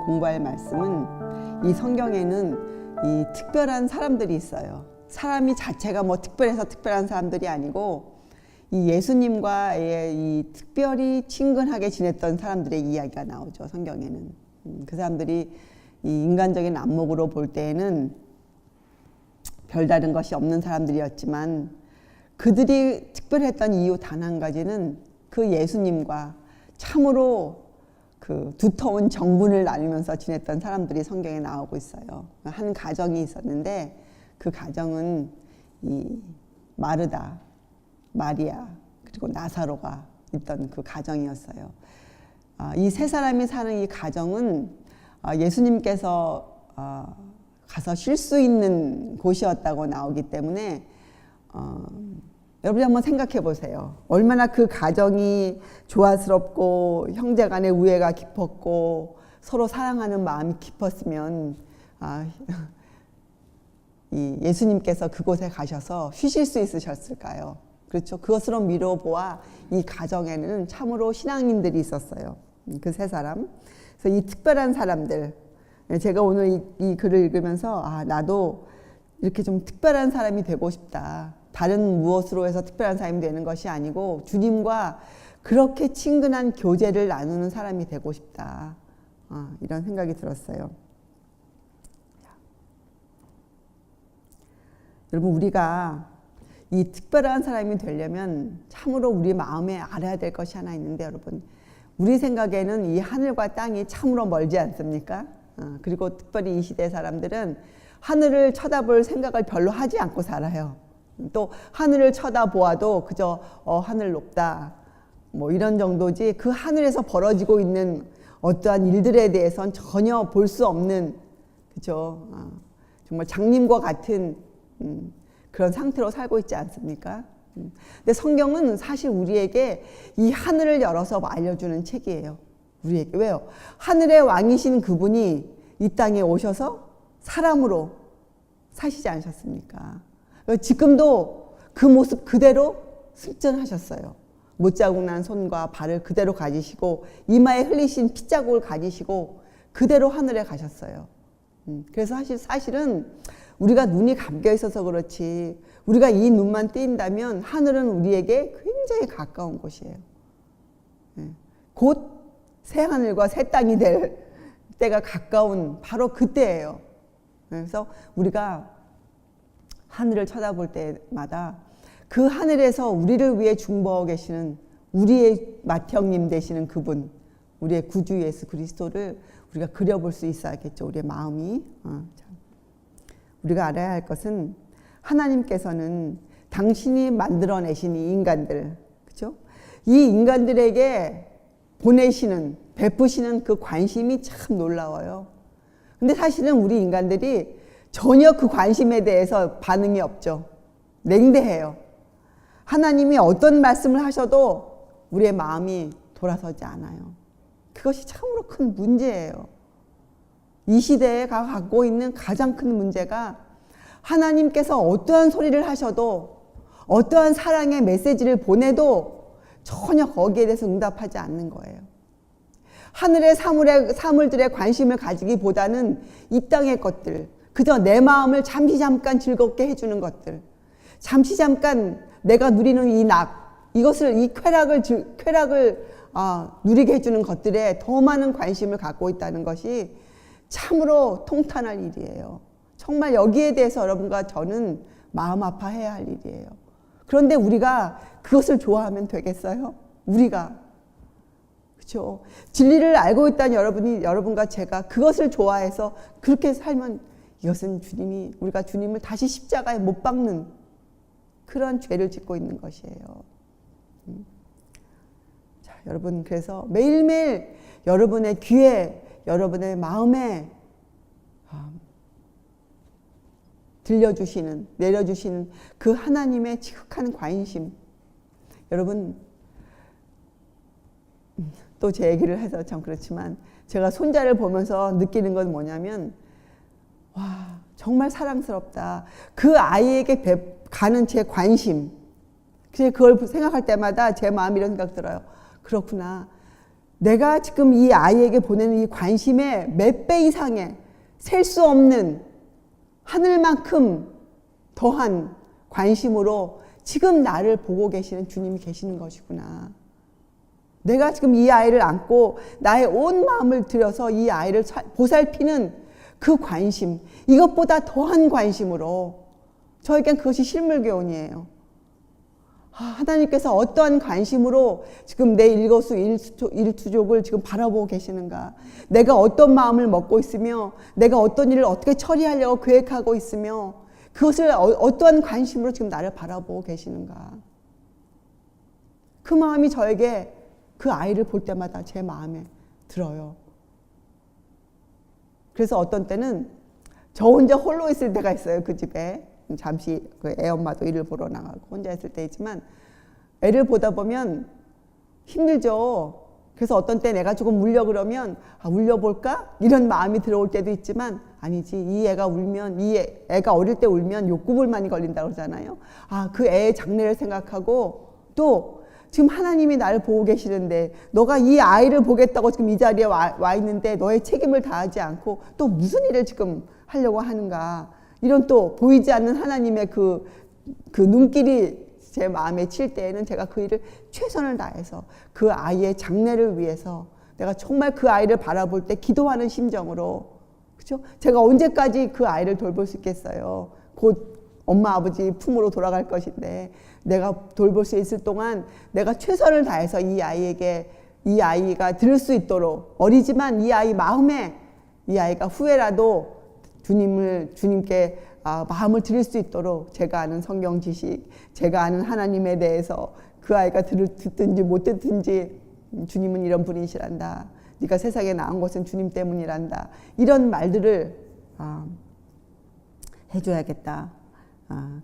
공부할 말씀은 이 성경에는 이 특별한 사람들이 있어요. 사람이 자체가 뭐 특별해서 특별한 사람들이 아니고 이 예수님과의 이 특별히 친근하게 지냈던 사람들의 이야기가 나오죠. 성경에는. 그 사람들이 이 인간적인 안목으로 볼 때에는 별다른 것이 없는 사람들이었지만 그들이 특별했던 이유 단 한 가지는 그 예수님과 참으로 그 두터운 정분을 나누면서 지냈던 사람들이 성경에 나오고 있어요. 한 가정이 있었는데 그 가정은 이 마르다, 마리아 그리고 나사로가 있던 그 가정이었어요. 이 세 사람이 사는 이 가정은 예수님께서 가서 쉴 수 있는 곳이었다고 나오기 때문에 여러분이 한번 생각해 보세요. 얼마나 그 가정이 조화스럽고 형제 간의 우애가 깊었고 서로 사랑하는 마음이 깊었으면 이 예수님께서 그곳에 가셔서 쉬실 수 있으셨을까요? 그렇죠. 그것으로 미뤄보아 이 가정에는 참으로 신앙인들이 있었어요. 그 세 사람. 그래서 이 특별한 사람들, 제가 오늘 이 글을 읽으면서 나도 이렇게 좀 특별한 사람이 되고 싶다. 다른 무엇으로 해서 특별한 사람이 되는 것이 아니고 주님과 그렇게 친근한 교제를 나누는 사람이 되고 싶다. 이런 생각이 들었어요. 여러분, 우리가 이 특별한 사람이 되려면 참으로 우리 마음에 알아야 될 것이 하나 있는데, 여러분, 우리 생각에는 이 하늘과 땅이 참으로 멀지 않습니까? 그리고 특별히 이 시대 사람들은 하늘을 쳐다볼 생각을 별로 하지 않고 살아요. 또 하늘을 쳐다보아도 그저 하늘 높다 뭐 이런 정도지, 그 하늘에서 벌어지고 있는 어떠한 일들에 대해서는 전혀 볼 수 없는, 그죠? 정말 장님과 같은 그런 상태로 살고 있지 않습니까? 근데 성경은 사실 우리에게 이 하늘을 열어서 알려주는 책이에요. 우리에게. 왜요? 하늘의 왕이신 그분이 이 땅에 오셔서 사람으로 사시지 않으셨습니까? 지금도 그 모습 그대로 승천하셨어요. 못자국 난 손과 발을 그대로 가지시고 이마에 흘리신 피자국을 가지시고 그대로 하늘에 가셨어요. 그래서 사실은 우리가 눈이 감겨 있어서 그렇지, 우리가 이 눈만 띄인다면 하늘은 우리에게 굉장히 가까운 곳이에요. 곧 새 하늘과 새 땅이 될 때가 가까운 바로 그때예요. 그래서 우리가 하늘을 쳐다볼 때마다 그 하늘에서 우리를 위해 중보하고 계시는 우리의 맏형님 되시는 그분, 우리의 구주 예수 그리스도를 우리가 그려볼 수 있어야겠죠. 우리의 마음이. 우리가 알아야 할 것은 하나님께서는 당신이 만들어내신 이 인간들, 그죠? 이 인간들에게 보내시는, 베푸시는 그 관심이 참 놀라워요. 근데 사실은 우리 인간들이 전혀 그 관심에 대해서 반응이 없죠. 냉대해요. 하나님이 어떤 말씀을 하셔도 우리의 마음이 돌아서지 않아요. 그것이 참으로 큰 문제예요. 이 시대에 갖고 있는 가장 큰 문제가 하나님께서 어떠한 소리를 하셔도 어떠한 사랑의 메시지를 보내도 전혀 거기에 대해서 응답하지 않는 거예요. 하늘의 사물들의 관심을 가지기보다는 이 땅의 것들, 그저 내 마음을 잠시 잠깐 즐겁게 해주는 것들, 잠시 잠깐 내가 누리는 이 이것을, 이 쾌락을 누리게 해주는 것들에 더 많은 관심을 갖고 있다는 것이 참으로 통탄할 일이에요. 정말 여기에 대해서 여러분과 저는 마음 아파해야 할 일이에요. 그런데 우리가 그것을 좋아하면 되겠어요? 우리가. 그렇죠? 진리를 알고 있다는 여러분과 제가 그것을 좋아해서 그렇게 살면 이것은 우리가 주님을 다시 십자가에 못 박는 그런 죄를 짓고 있는 것이에요. 자, 여러분, 그래서 매일매일 여러분의 귀에, 여러분의 마음에 들려주시는, 내려주시는 그 하나님의 지극한 관심. 여러분, 또 제 얘기를 해서 참 그렇지만 제가 손자를 보면서 느끼는 건 뭐냐면, 와, 정말 사랑스럽다. 그 아이에게 가는 제 관심. 그걸 생각할 때마다 제 마음이 이런 생각 들어요. 그렇구나. 내가 지금 이 아이에게 보내는 이 관심의 몇 배 이상의 셀 수 없는 하늘만큼 더한 관심으로 지금 나를 보고 계시는 주님이 계시는 것이구나. 내가 지금 이 아이를 안고 나의 온 마음을 들여서 이 아이를 보살피는 그 관심, 이것보다 더한 관심으로 저에겐 그것이 실물교훈이에요. 하나님께서 어떠한 관심으로 지금 내 일거수일투족을 지금 바라보고 계시는가? 내가 어떤 마음을 먹고 있으며 내가 어떤 일을 어떻게 처리하려고 계획하고 있으며 그것을 어떠한 관심으로 지금 나를 바라보고 계시는가? 그 마음이 저에게 그 아이를 볼 때마다 제 마음에 들어요. 그래서 어떤 때는 저 혼자 홀로 있을 때가 있어요. 그 집에. 잠시 그 애 엄마도 일을 보러 나가고 혼자 있을 때이지만 애를 보다 보면 힘들죠. 그래서 어떤 때 내가 조금 울려 그러면 울려볼까? 이런 마음이 들어올 때도 있지만 아니지. 이 애가 울면 애가 어릴 때 울면 욕구불만이 걸린다고 그러잖아요. 그 애의 장래를 생각하고 또 지금 하나님이 나를 보고 계시는데 너가 이 아이를 보겠다고 지금 이 자리에 와 있는데 너의 책임을 다하지 않고 또 무슨 일을 지금 하려고 하는가. 이런 또 보이지 않는 하나님의 그 눈길이 제 마음에 칠 때에는 제가 그 일을 최선을 다해서 그 아이의 장래를 위해서 내가 정말 그 아이를 바라볼 때 기도하는 심정으로, 그렇죠? 제가 언제까지 그 아이를 돌볼 수 있겠어요? 곧 엄마 아버지 품으로 돌아갈 것인데 내가 돌볼 수 있을 동안 내가 최선을 다해서 이 아이가 들을 수 있도록, 어리지만 이 아이 마음에 이 아이가 후회라도 주님께 마음을 드릴 수 있도록 제가 아는 성경 지식, 제가 아는 하나님에 대해서 그 아이가 듣든지 못 듣든지 주님은 이런 분이시란다. 네가 세상에 나온 것은 주님 때문이란다. 이런 말들을 해줘야겠다.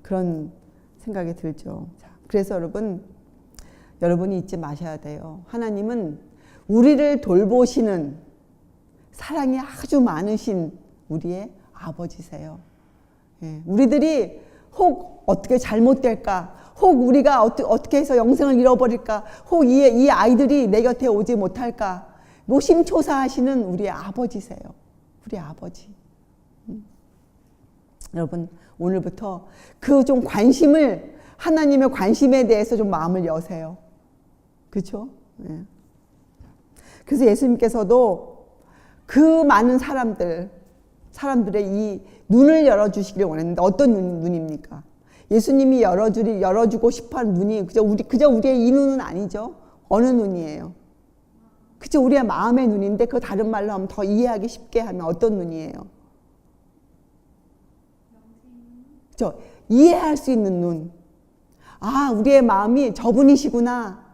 그런 생각이 들죠. 그래서 여러분이 잊지 마셔야 돼요. 하나님은 우리를 돌보시는 사랑이 아주 많으신 우리의 아버지세요. 우리들이 혹 어떻게 잘못될까, 혹 우리가 어떻게 해서 영생을 잃어버릴까, 혹 이 아이들이 내 곁에 오지 못할까, 노심초사하시는 우리의 아버지세요. 우리 아버지. 여러분, 오늘부터 그 좀 관심을, 하나님의 관심에 대해서 좀 마음을 여세요. 그렇죠? 그래서 예수님께서도 그 많은 사람들의 이 눈을 열어주시길 원했는데 어떤 눈입니까? 예수님이 열어주고 싶어하는 눈이 그저 우리의 이 눈은 아니죠. 어느 눈이에요? 그저 우리의 마음의 눈인데 그 다른 말로 하면 더 이해하기 쉽게 하면 어떤 눈이에요? 그죠? 이해할 수 있는 눈. 우리의 마음이 저분이시구나.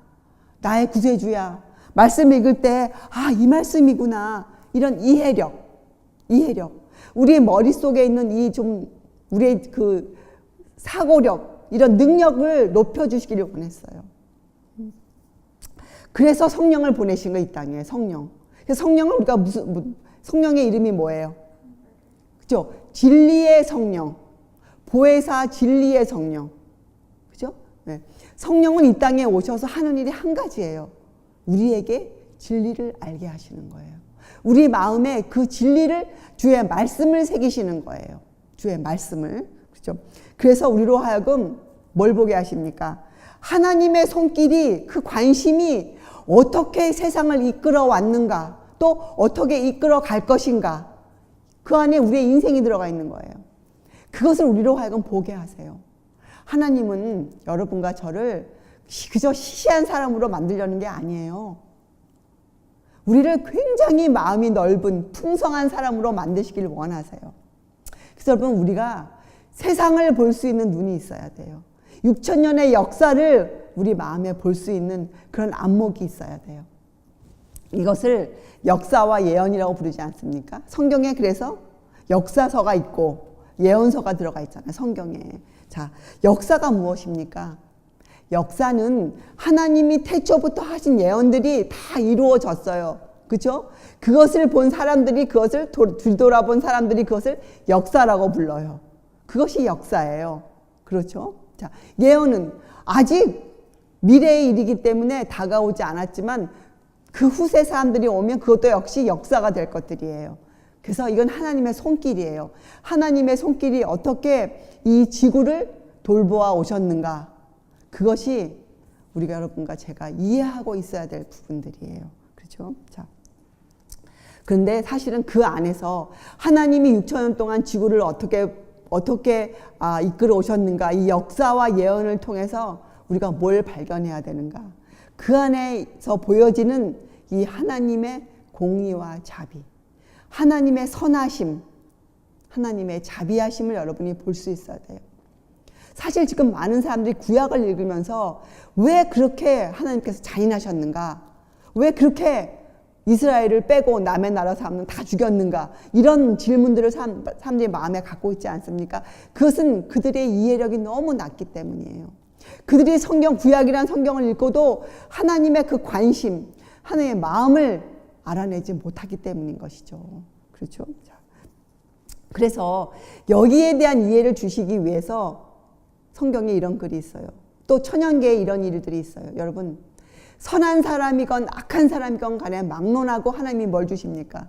나의 구세주야. 말씀 읽을 때 이 말씀이구나. 이런 이해력. 우리의 머릿속에 있는 우리의 그 사고력, 이런 능력을 높여주시기를 원했어요. 그래서 성령을 보내신 거, 이 땅에. 성령. 성령을 우리가 성령의 이름이 뭐예요? 그죠? 진리의 성령. 보혜사 진리의 성령. 그죠? 네. 성령은 이 땅에 오셔서 하는 일이 한 가지예요. 우리에게 진리를 알게 하시는 거예요. 우리 마음에 그 진리를, 주의 말씀을 새기시는 거예요. 주의 말씀을. 그렇죠? 그래서 우리로 하여금 뭘 보게 하십니까? 하나님의 손길이, 그 관심이 어떻게 세상을 이끌어 왔는가, 또 어떻게 이끌어 갈 것인가, 그 안에 우리의 인생이 들어가 있는 거예요. 그것을 우리로 하여금 보게 하세요. 하나님은 여러분과 저를 그저 시시한 사람으로 만들려는 게 아니에요. 우리를 굉장히 마음이 넓은 풍성한 사람으로 만드시길 원하세요. 그래서 여러분, 우리가 세상을 볼 수 있는 눈이 있어야 돼요. 6,000년의 역사를 우리 마음에 볼 수 있는 그런 안목이 있어야 돼요. 이것을 역사와 예언이라고 부르지 않습니까? 성경에 그래서 역사서가 있고 예언서가 들어가 있잖아요. 성경에. 자, 역사가 무엇입니까? 역사는 하나님이 태초부터 하신 예언들이 다 이루어졌어요. 그죠? 그것을 본 사람들이, 그것을 뒤돌아본 사람들이 그것을 역사라고 불러요. 그것이 역사예요. 그렇죠? 자, 예언은 아직 미래의 일이기 때문에 다가오지 않았지만 그 후세 사람들이 오면 그것도 역시 역사가 될 것들이에요. 그래서 이건 하나님의 손길이에요. 하나님의 손길이 어떻게 이 지구를 돌보아 오셨는가. 그것이 우리가 여러분과 제가 이해하고 있어야 될 부분들이에요. 그렇죠? 자. 그런데 사실은 그 안에서 하나님이 6,000년 동안 지구를 어떻게 이끌어 오셨는가. 이 역사와 예언을 통해서 우리가 뭘 발견해야 되는가. 그 안에서 보여지는 이 하나님의 공의와 자비, 하나님의 선하심, 하나님의 자비하심을 여러분이 볼 수 있어야 돼요. 사실 지금 많은 사람들이 구약을 읽으면서 왜 그렇게 하나님께서 잔인하셨는가? 왜 그렇게 이스라엘을 빼고 남의 나라 사람은 다 죽였는가? 이런 질문들을 사람들이 마음에 갖고 있지 않습니까? 그것은 그들의 이해력이 너무 낮기 때문이에요. 그들이 구약이라는 성경을 읽고도 하나님의 그 관심, 하나님의 마음을 알아내지 못하기 때문인 것이죠. 그렇죠? 자, 그래서 여기에 대한 이해를 주시기 위해서 성경에 이런 글이 있어요. 또 천연계에 이런 일들이 있어요. 여러분, 선한 사람이건 악한 사람이건 간에 막론하고 하나님이 뭘 주십니까?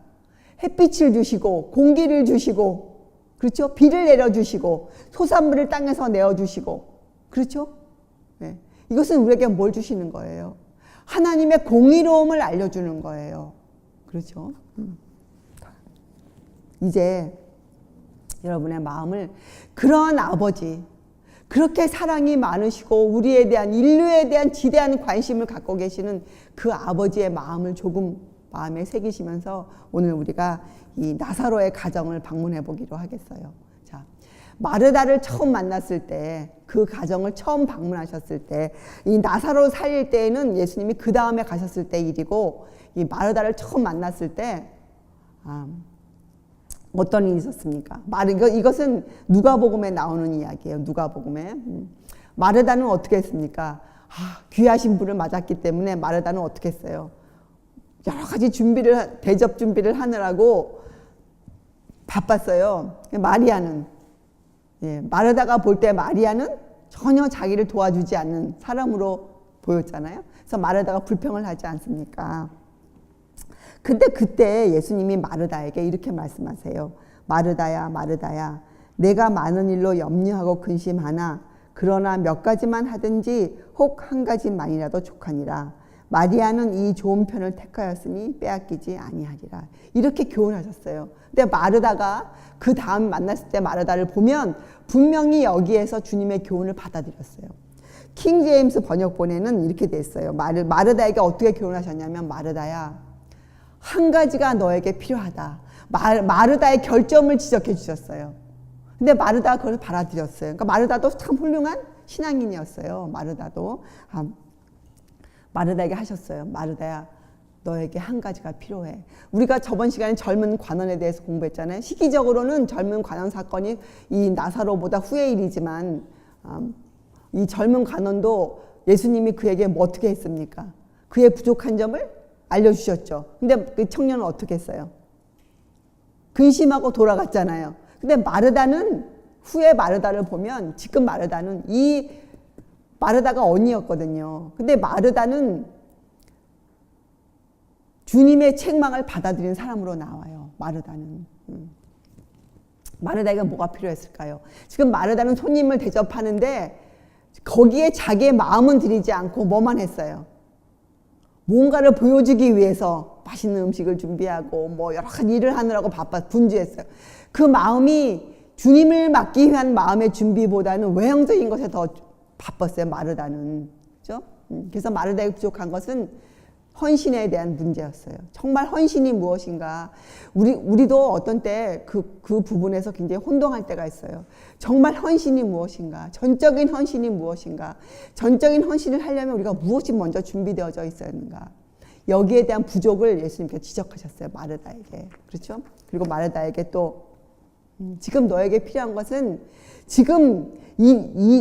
햇빛을 주시고 공기를 주시고, 그렇죠? 비를 내려주시고 소산물을 땅에서 내어주시고, 그렇죠? 네. 이것은 우리에게 뭘 주시는 거예요? 하나님의 공의로움을 알려주는 거예요. 그렇죠? 이제 여러분의 마음을 그러한 아버지, 그렇게 사랑이 많으시고 우리에 대한, 인류에 대한 지대한 관심을 갖고 계시는 그 아버지의 마음을 조금 마음에 새기시면서 오늘 우리가 이 나사로의 가정을 방문해 보기로 하겠어요. 자, 마르다를 처음 만났을 때, 그 가정을 처음 방문하셨을 때, 이 나사로 살릴 때에는 예수님이 그 다음에 가셨을 때 일이고, 이 마르다를 처음 만났을 때 어떤 일이 있었습니까? 이것은 누가복음에 나오는 이야기예요. 누가복음에. 마르다는 어떻게 했습니까? 귀하신 분을 맞았기 때문에 마르다는 어떻게 했어요? 여러 가지 대접 준비를 하느라고 바빴어요. 마리아는, 마르다가 볼 때 마리아는 전혀 자기를 도와주지 않는 사람으로 보였잖아요. 그래서 마르다가 불평을 하지 않습니까? 근데 그때 예수님이 마르다에게 이렇게 말씀하세요. 마르다야, 마르다야, 내가 많은 일로 염려하고 근심하나 그러나 몇 가지만 하든지 혹 한 가지만이라도 족하니라. 마리아는 이 좋은 편을 택하였으니 빼앗기지 아니하리라. 이렇게 교훈하셨어요. 근데 마르다가 그 다음 만났을 때 마르다를 보면 분명히 여기에서 주님의 교훈을 받아들였어요. 킹 제임스 번역본에는 이렇게 됐어요. 마르다에게 어떻게 교훈하셨냐면, 마르다야, 한 가지가 너에게 필요하다. 마르다의 결점을 지적해 주셨어요. 근데 마르다가 그걸 받아들였어요. 그러니까 마르다도 참 훌륭한 신앙인이었어요. 마르다에게 하셨어요. 마르다야, 너에게 한 가지가 필요해. 우리가 저번 시간에 젊은 관원에 대해서 공부했잖아요. 시기적으로는 젊은 관원 사건이 이 나사로보다 후의 일이지만 이 젊은 관원도 예수님이 그에게 뭐 어떻게 했습니까? 그의 부족한 점을 알려주셨죠. 근데 그 청년은 어떻게 했어요? 근심하고 돌아갔잖아요. 근데 후에 마르다를 보면, 지금 마르다는 마르다가 언니였거든요. 근데 마르다는 주님의 책망을 받아들인 사람으로 나와요. 마르다는. 마르다에게 뭐가 필요했을까요? 지금 마르다는 손님을 대접하는데 거기에 자기의 마음은 들이지 않고 뭐만 했어요? 뭔가를 보여주기 위해서 맛있는 음식을 준비하고 뭐 여러 가지 일을 하느라고 분주했어요. 그 마음이 주님을 맡기 위한 마음의 준비보다는 외형적인 것에 더 바빴어요. 마르다는. 그렇죠? 그래서 마르다에게 부족한 것은 헌신에 대한 문제였어요. 정말 헌신이 무엇인가. 우리도 어떤 때 그 부분에서 굉장히 혼동할 때가 있어요. 정말 헌신이 무엇인가. 전적인 헌신이 무엇인가. 전적인 헌신을 하려면 우리가 무엇이 먼저 준비되어져 있어야 하는가. 여기에 대한 부족을 예수님께서 지적하셨어요. 마르다에게. 그렇죠? 그리고 마르다에게 또 지금 너에게 필요한 것은 지금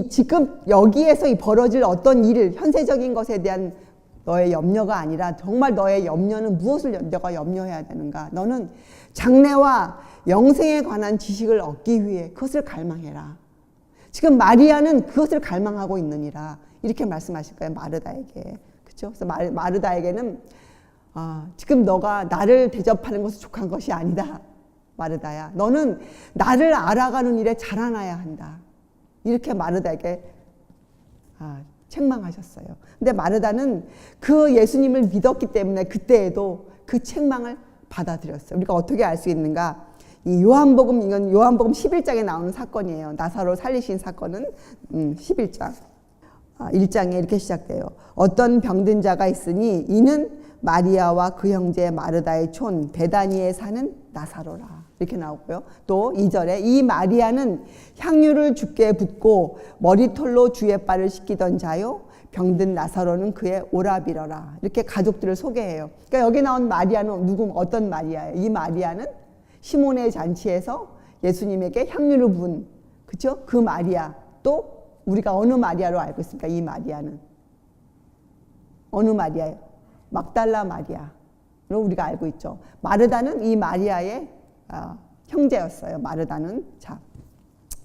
지금 여기에서 벌어질 어떤 일, 현세적인 것에 대한 너의 염려가 아니라 정말 너의 염려는 무엇을 너가 염려해야 되는가. 너는 장래와 영생에 관한 지식을 얻기 위해 그것을 갈망해라. 지금 마리아는 그것을 갈망하고 있느니라. 이렇게 말씀하실 거예요. 마르다에게. 그렇죠? 그래서 마르다에게는 지금 너가 나를 대접하는 것이 족한 것이 아니다. 마르다야. 너는 나를 알아가는 일에 자라나야 한다. 이렇게 마르다에게 책망하셨어요. 근데 마르다는 그 예수님을 믿었기 때문에 그때에도 그 책망을 받아들였어요. 우리가 어떻게 알 수 있는가? 이 요한복음, 이건 요한복음 11장에 나오는 사건이에요. 나사로 살리신 사건은 11장. 1장에 이렇게 시작돼요. 어떤 병든 자가 있으니 이는 마리아와 그 형제 마르다의 촌 베다니에 사는 나사로라. 이렇게 나오고요. 또 2절에 이 마리아는 향유를 주께 붓고 머리털로 주의 발을 씻기던 자요. 병든 나사로는 그의 오라비러라. 이렇게 가족들을 소개해요. 그러니까 여기 나온 마리아는 어떤 마리아예요? 이 마리아는 시몬의 잔치에서 예수님에게 향유를 부은, 그렇죠? 그 마리아. 또 우리가 어느 마리아로 알고 있습니까? 이 마리아는 어느 마리아예요? 막달라 마리아로 우리가 알고 있죠. 마르다는 이 마리아의 형제였어요. 마르다는. 자,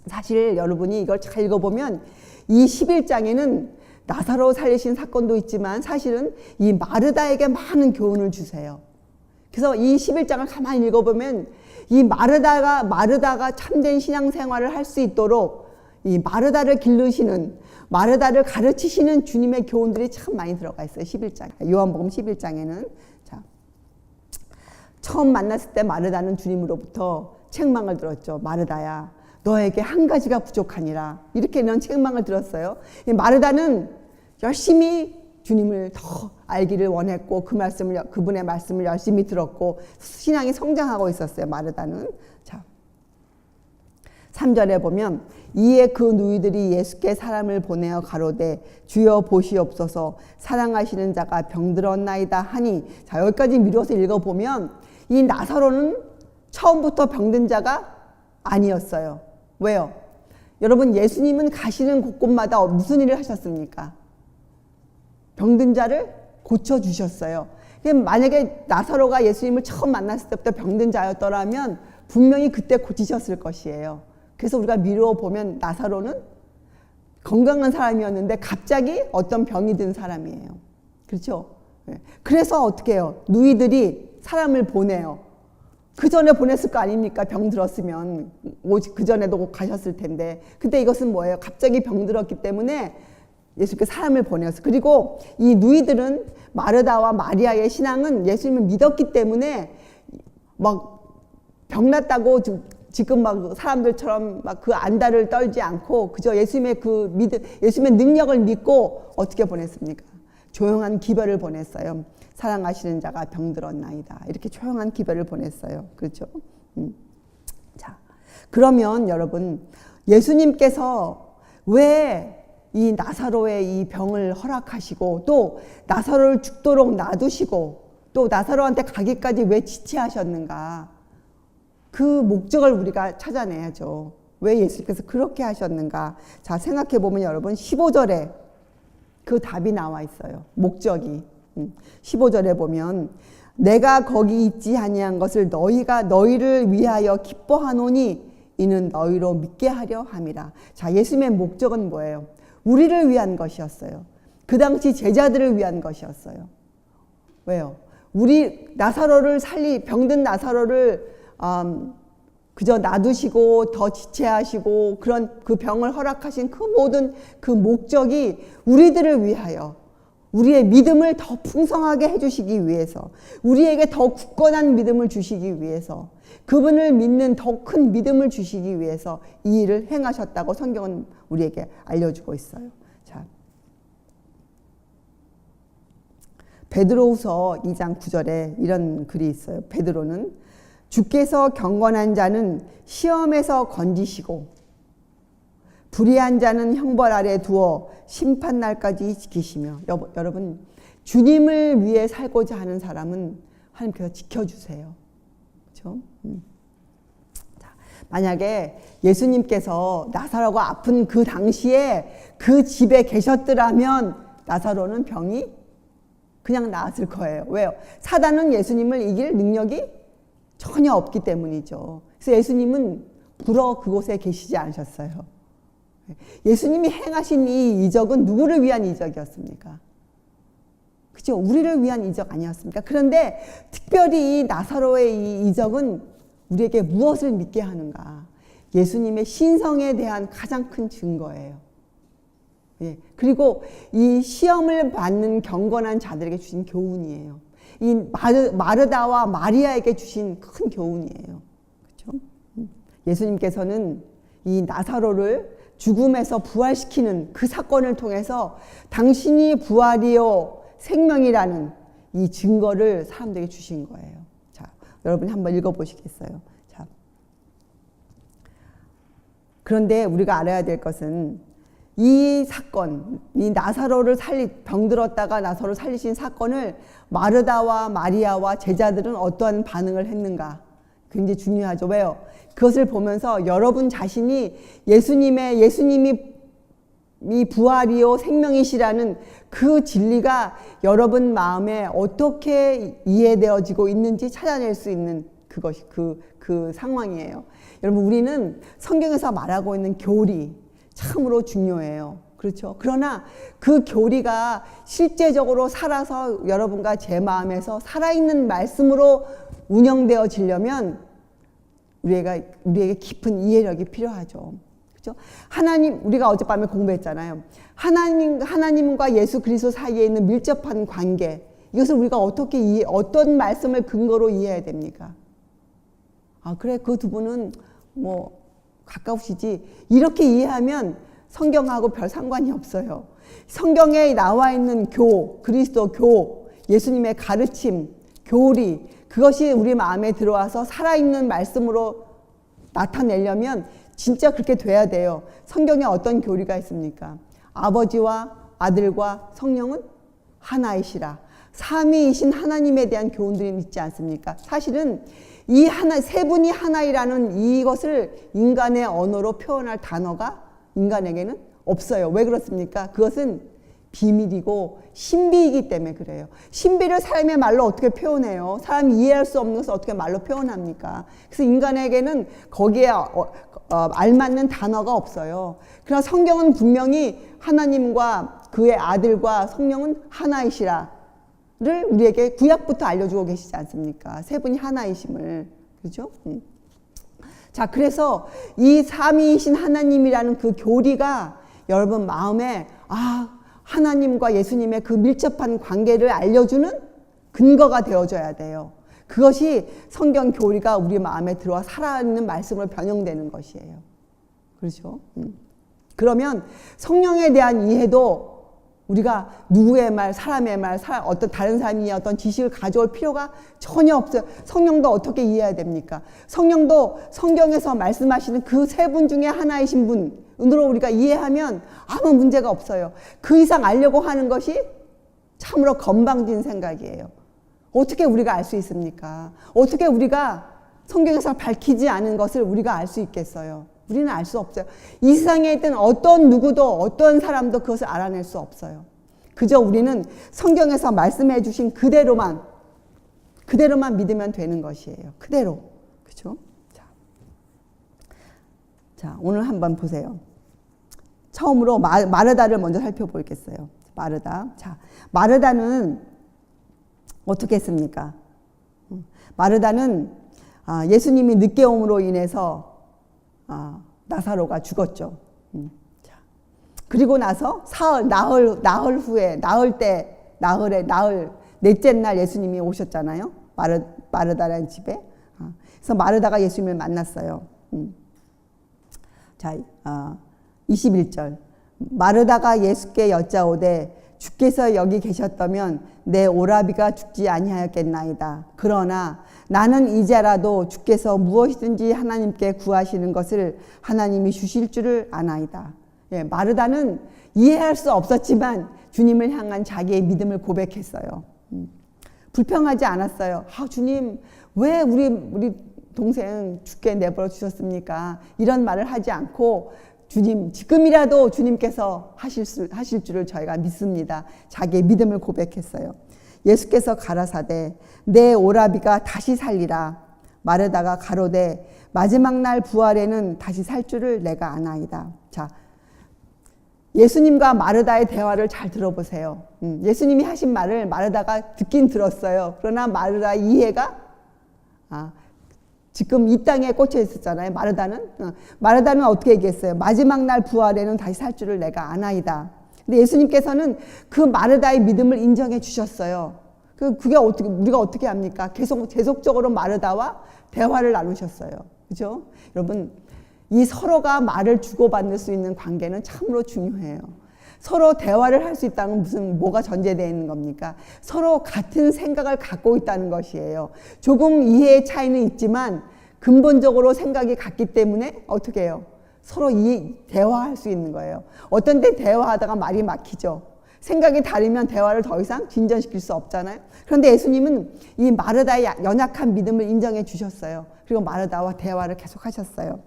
사실 여러분이 이걸 잘 읽어보면 이 11장에는 나사로 살리신 사건도 있지만 사실은 이 마르다에게 많은 교훈을 주세요. 그래서 이 11장을 가만히 읽어보면 이 마르다가 참된 신앙생활을 할 수 있도록 이 마르다를 기르시는, 마르다를 가르치시는 주님의 교훈들이 참 많이 들어가 있어요. 11장. 요한복음 11장에는. 자, 처음 만났을 때 마르다는 주님으로부터 책망을 들었죠. 마르다야, 너에게 한 가지가 부족하니라. 이렇게 이런 책망을 들었어요. 이 마르다는 열심히 주님을 더 알기를 원했고 그분의 말씀을 열심히 들었고 신앙이 성장하고 있었어요. 마르다는. 자, 3절에 보면 이에 그 누이들이 예수께 사람을 보내어 가로되 주여 보시옵소서 사랑하시는 자가 병들었나이다 하니, 자, 여기까지 미뤄서 읽어보면 이 나사로는 처음부터 병든 자가 아니었어요. 왜요? 여러분, 예수님은 가시는 곳곳마다 무슨 일을 하셨습니까? 병든 자를 고쳐주셨어요. 만약에 나사로가 예수님을 처음 만났을 때부터 병든 자였더라면 분명히 그때 고치셨을 것이에요. 그래서 우리가 미루어 보면 나사로는 건강한 사람이었는데 갑자기 어떤 병이 든 사람이에요. 그렇죠? 그래서 어떻게 해요? 누이들이 사람을 보내요. 그 전에 보냈을 거 아닙니까? 병 들었으면 그 전에도 가셨을 텐데. 근데 이것은 뭐예요? 갑자기 병 들었기 때문에 예수님께 사람을 보내었어요. 그리고 이 누이들은 마르다와 마리아의 신앙은 예수님을 믿었기 때문에 막 병났다고 지금 막 사람들처럼 막 그 안달을 떨지 않고 그저 예수님의 예수님의 능력을 믿고 어떻게 보냈습니까? 조용한 기별을 보냈어요. 사랑하시는 자가 병들었나이다. 이렇게 조용한 기별을 보냈어요. 그렇죠? 자, 그러면 여러분, 예수님께서 왜 이 나사로의 이 병을 허락하시고 또 나사로를 죽도록 놔두시고 또 나사로한테 가기까지 왜 지체하셨는가? 그 목적을 우리가 찾아내야죠. 왜 예수님께서 그렇게 하셨는가? 자, 생각해 보면 여러분 15절에 그 답이 나와 있어요. 목적이. 15절에 보면 내가 거기 있지 아니한 것을 너희를 위하여 기뻐하노니 이는 너희로 믿게 하려 함이라. 자, 예수님의 목적은 뭐예요? 우리를 위한 것이었어요. 그 당시 제자들을 위한 것이었어요. 왜요? 병든 나사로를 그저 놔두시고 더 지체하시고 그런 그 병을 허락하신 그 모든 그 목적이 우리들을 위하여, 우리의 믿음을 더 풍성하게 해주시기 위해서, 우리에게 더 굳건한 믿음을 주시기 위해서, 그분을 믿는 더 큰 믿음을 주시기 위해서 이 일을 행하셨다고 성경은 우리에게 알려주고 있어요. 자, 베드로후서 2장 9절에 이런 글이 있어요. 베드로는 주께서 경건한 자는 시험에서 건지시고 불의한 자는 형벌 아래 두어 심판날까지 지키시며. 여러분, 주님을 위해 살고자 하는 사람은 하나님께서 지켜주세요. 그렇죠? 자, 만약에 예수님께서 나사로가 아픈 그 당시에 그 집에 계셨더라면 나사로는 병이 그냥 나았을 거예요. 왜요? 사단은 예수님을 이길 능력이 전혀 없기 때문이죠. 그래서 예수님은 불어 그곳에 계시지 않으셨어요. 예수님이 행하신 이 이적은 누구를 위한 이적이었습니까? 그죠? 우리를 위한 이적 아니었습니까? 그런데 특별히 이 나사로의 이 이적은 우리에게 무엇을 믿게 하는가? 예수님의 신성에 대한 가장 큰 증거예요. 예. 그리고 이 시험을 받는 경건한 자들에게 주신 교훈이에요. 이 마르다와 마리아에게 주신 큰 교훈이에요. 그렇죠? 예수님께서는 이 나사로를 죽음에서 부활시키는 그 사건을 통해서 당신이 부활이요 생명이라는 이 증거를 사람들에게 주신 거예요. 자, 여러분이 한번 읽어보시겠어요? 자, 그런데 우리가 알아야 될 것은 이 사건, 이 나사로를 병들었다가 나사로를 살리신 사건을 마르다와 마리아와 제자들은 어떠한 반응을 했는가? 굉장히 중요하죠. 왜요? 그것을 보면서 여러분 자신이 예수님이 부활이요 생명이시라는 그 진리가 여러분 마음에 어떻게 이해되어지고 있는지 찾아낼 수 있는 그것이 그 상황이에요. 여러분, 우리는 성경에서 말하고 있는 교리 참으로 중요해요. 그렇죠? 그러나 그 교리가 실제적으로 살아서 여러분과 제 마음에서 살아있는 말씀으로 운영되어지려면 우리에게 깊은 이해력이 필요하죠. 그렇죠? 우리가 어젯밤에 공부했잖아요. 하나님과 예수 그리스도 사이에 있는 밀접한 관계. 이것을 우리가 어떤 말씀을 근거로 이해해야 됩니까? 아, 그래, 그 두 분은 가까우시지. 이렇게 이해하면 성경하고 별 상관이 없어요. 성경에 나와 있는 그리스도 예수님의 가르침, 교리, 그것이 우리 마음에 들어와서 살아있는 말씀으로 나타내려면 진짜 그렇게 돼야 돼요. 성경에 어떤 교리가 있습니까? 아버지와 아들과 성령은 하나이시라. 삼위이신 하나님에 대한 교훈들이 있지 않습니까? 사실은 이 세 분이 하나이라는 이것을 인간의 언어로 표현할 단어가 인간에게는 없어요. 왜 그렇습니까? 그것은 비밀이고 신비이기 때문에 그래요. 신비를 사람의 말로 어떻게 표현해요? 사람이 이해할 수 없는 것을 어떻게 말로 표현합니까? 그래서 인간에게는 거기에 알맞는 단어가 없어요. 그러나 성경은 분명히 하나님과 그의 아들과 성령은 하나이시라 를 우리에게 구약부터 알려주고 계시지 않습니까? 세 분이 하나이심을. 그렇죠? 자, 그래서 이 삼위이신 하나님이라는 그 교리가 여러분 마음에 하나님과 예수님의 그 밀접한 관계를 알려주는 근거가 되어줘야 돼요. 그것이 성경 교리가 우리 마음에 들어와 살아있는 말씀으로 변형되는 것이에요. 그렇죠? 그러면 성령에 대한 이해도 우리가 누구의 말, 사람의 말, 어떤 다른 사람이 어떤 지식을 가져올 필요가 전혀 없어요. 성령도 어떻게 이해해야 됩니까? 성령도 성경에서 말씀하시는 그 세 분 중에 하나이신 분으로 우리가 이해하면 아무 문제가 없어요. 그 이상 알려고 하는 것이 참으로 건방진 생각이에요. 어떻게 우리가 알 수 있습니까? 어떻게 우리가 성경에서 밝히지 않은 것을 우리가 알 수 있겠어요? 우리는 알 수 없어요. 이 세상에 있던 어떤 누구도 어떤 사람도 그것을 알아낼 수 없어요. 그저 우리는 성경에서 말씀해 주신 그대로만 믿으면 되는 것이에요. 그대로. 그렇죠? 자, 오늘 한번 보세요. 처음으로 마르다를 먼저 살펴보겠어요. 마르다. 자, 마르다는 어떻게 했습니까? 마르다는 예수님이 늦게 om으로 인해서 나사로가 죽었죠. 자, 그리고 나서 나흘 후에 나흘의 넷째 날 예수님이 오셨잖아요. 마르다라는 집에. 그래서 마르다가 예수님을 만났어요. 자, 21절. 마르다가 예수께 여짜오되 주께서 여기 계셨다면 내 오라비가 죽지 아니하였겠나이다. 그러나 나는 이제라도 주께서 무엇이든지 하나님께 구하시는 것을 하나님이 주실 줄을 아나이다. 예, 마르다는 이해할 수 없었지만 주님을 향한 자기의 믿음을 고백했어요. 불평하지 않았어요. 주님, 왜 우리 동생 죽게 내버려 주셨습니까? 이런 말을 하지 않고 주님, 지금이라도 주님께서 하실 줄을 저희가 믿습니다. 자기의 믿음을 고백했어요. 예수께서 가라사대 내 오라비가 다시 살리라. 마르다가 가로되 마지막 날 부활에는 다시 살 줄을 내가 아나이다. 자, 예수님과 마르다의 대화를 잘 들어보세요. 예수님이 하신 말을 마르다가 듣긴 들었어요. 그러나 마르다 이해가 지금 이 땅에 꽂혀 있었잖아요. 마르다는 어떻게 얘기했어요? 마지막 날 부활에는 다시 살 줄을 내가 아나이다. 근데 예수님께서는 그 마르다의 믿음을 인정해 주셨어요. 그게 어떻게, 우리가 어떻게 합니까? 계속적으로 마르다와 대화를 나누셨어요. 그죠? 여러분, 이 서로가 말을 주고받을 수 있는 관계는 참으로 중요해요. 서로 대화를 할 수 있다는 뭐가 전제되어 있는 겁니까? 서로 같은 생각을 갖고 있다는 것이에요. 조금 이해의 차이는 있지만 근본적으로 생각이 같기 때문에 어떻게 해요? 서로 대화할 수 있는 거예요. 어떤 때 대화하다가 말이 막히죠. 생각이 다르면 대화를 더 이상 진전시킬 수 없잖아요. 그런데 예수님은 이 마르다의 연약한 믿음을 인정해 주셨어요. 그리고 마르다와 대화를 계속 하셨어요.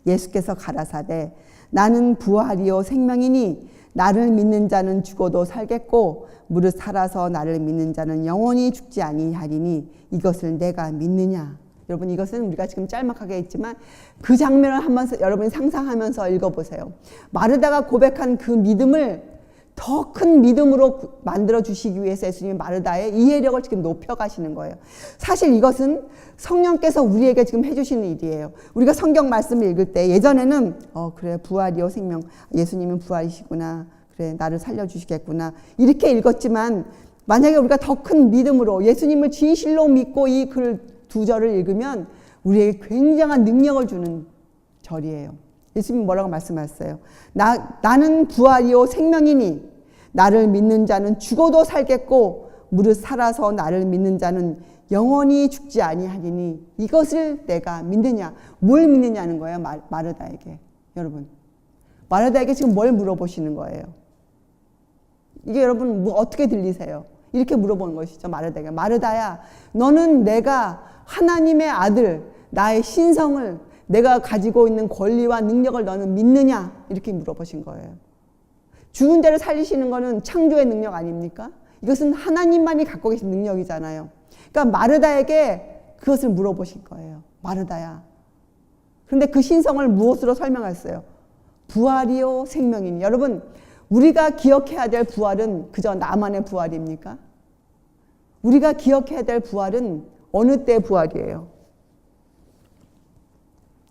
예수께서 가라사대 나는 부활이요 생명이니 나를 믿는 자는 죽어도 살겠고 무릇 살아서 나를 믿는 자는 영원히 죽지 아니하리니 이것을 내가 믿느냐. 여러분, 이것은 우리가 지금 짤막하게 했지만 그 장면을 한번 여러분이 상상하면서 읽어보세요. 마르다가 고백한 그 믿음을 더 큰 믿음으로 만들어 주시기 위해서 예수님이 마르다의 이해력을 지금 높여가시는 거예요. 사실 이것은 성령께서 우리에게 지금 해주시는 일이에요. 우리가 성경 말씀을 읽을 때 예전에는 그래 부활이요 생명, 예수님은 부활이시구나, 그래 나를 살려주시겠구나 이렇게 읽었지만 만약에 우리가 더 큰 믿음으로 예수님을 진실로 믿고 이 글 두 절을 읽으면 우리에게 굉장한 능력을 주는 절이에요. 예수님이 뭐라고 말씀하셨어요? 나는 부활이요 생명이니 나를 믿는 자는 죽어도 살겠고 무릇 살아서 나를 믿는 자는 영원히 죽지 아니하리니 이것을 내가 믿느냐. 뭘 믿느냐는 거예요. 마르다에게. 여러분, 마르다에게 지금 뭘 물어보시는 거예요? 이게 여러분 어떻게 들리세요? 이렇게 물어보는 것이죠. 마르다에게. 마르다야, 너는 내가 하나님의 아들, 나의 신성을, 내가 가지고 있는 권리와 능력을 너는 믿느냐? 이렇게 물어보신 거예요. 죽은 자를 살리시는 것은 창조의 능력 아닙니까? 이것은 하나님만이 갖고 계신 능력이잖아요. 그러니까 마르다에게 그것을 물어보신 거예요. 마르다야. 그런데 그 신성을 무엇으로 설명했어요? 부활이요 생명이니. 여러분, 우리가 기억해야 될 부활은 그저 나만의 부활입니까? 우리가 기억해야 될 부활은 어느 때의 부활이에요?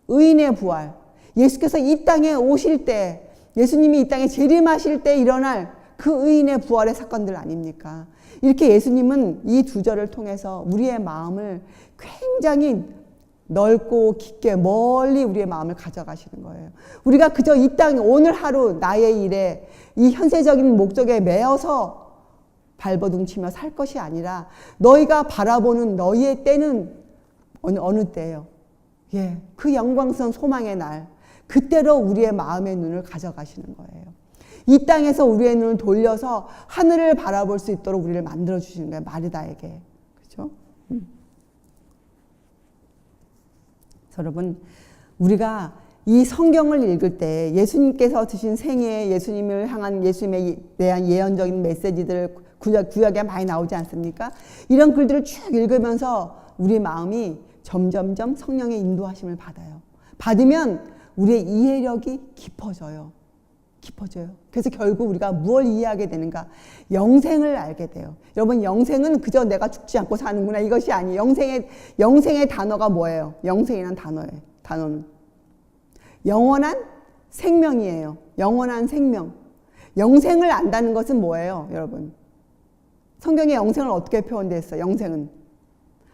의인의 부활. 예수께서 이 땅에 오실 때, 예수님이 이 땅에 재림하실 때 일어날 그 의인의 부활의 사건들 아닙니까? 이렇게 예수님은 이 두 절을 통해서 우리의 마음을 굉장히 넓고 깊게 멀리 우리의 마음을 가져가시는 거예요. 우리가 그저 이 땅 오늘 하루 나의 일에 이 현세적인 목적에 매여서 발버둥치며 살 것이 아니라 너희가 바라보는 너희의 때는 어느 때예요? 예, 그 영광스러운 소망의 날, 그때로 우리의 마음의 눈을 가져가시는 거예요. 이 땅에서 우리의 눈을 돌려서 하늘을 바라볼 수 있도록 우리를 만들어 주시는 거예요. 마르다에게. 그렇죠? 여러분, 우리가 이 성경을 읽을 때 예수님께서 주신 생애, 예수님을 향한 예수님에 대한 예언적인 메시지들 구약에 많이 나오지 않습니까? 이런 글들을 쭉 읽으면서 우리 마음이 점점점 성령의 인도하심을 받아요. 받으면 우리의 이해력이 깊어져요. 그래서 결국 우리가 무엇을 이해하게 되는가? 영생을 알게 돼요. 여러분, 영생은 그저 내가 죽지 않고 사는구나 이것이 아니에요. 영생의 단어가 뭐예요? 영생이란 단어는 영원한 생명이에요. 영원한 생명. 영생을 안다는 것은 뭐예요, 여러분? 성경에 영생을 어떻게 표현되어 있어요? 영생은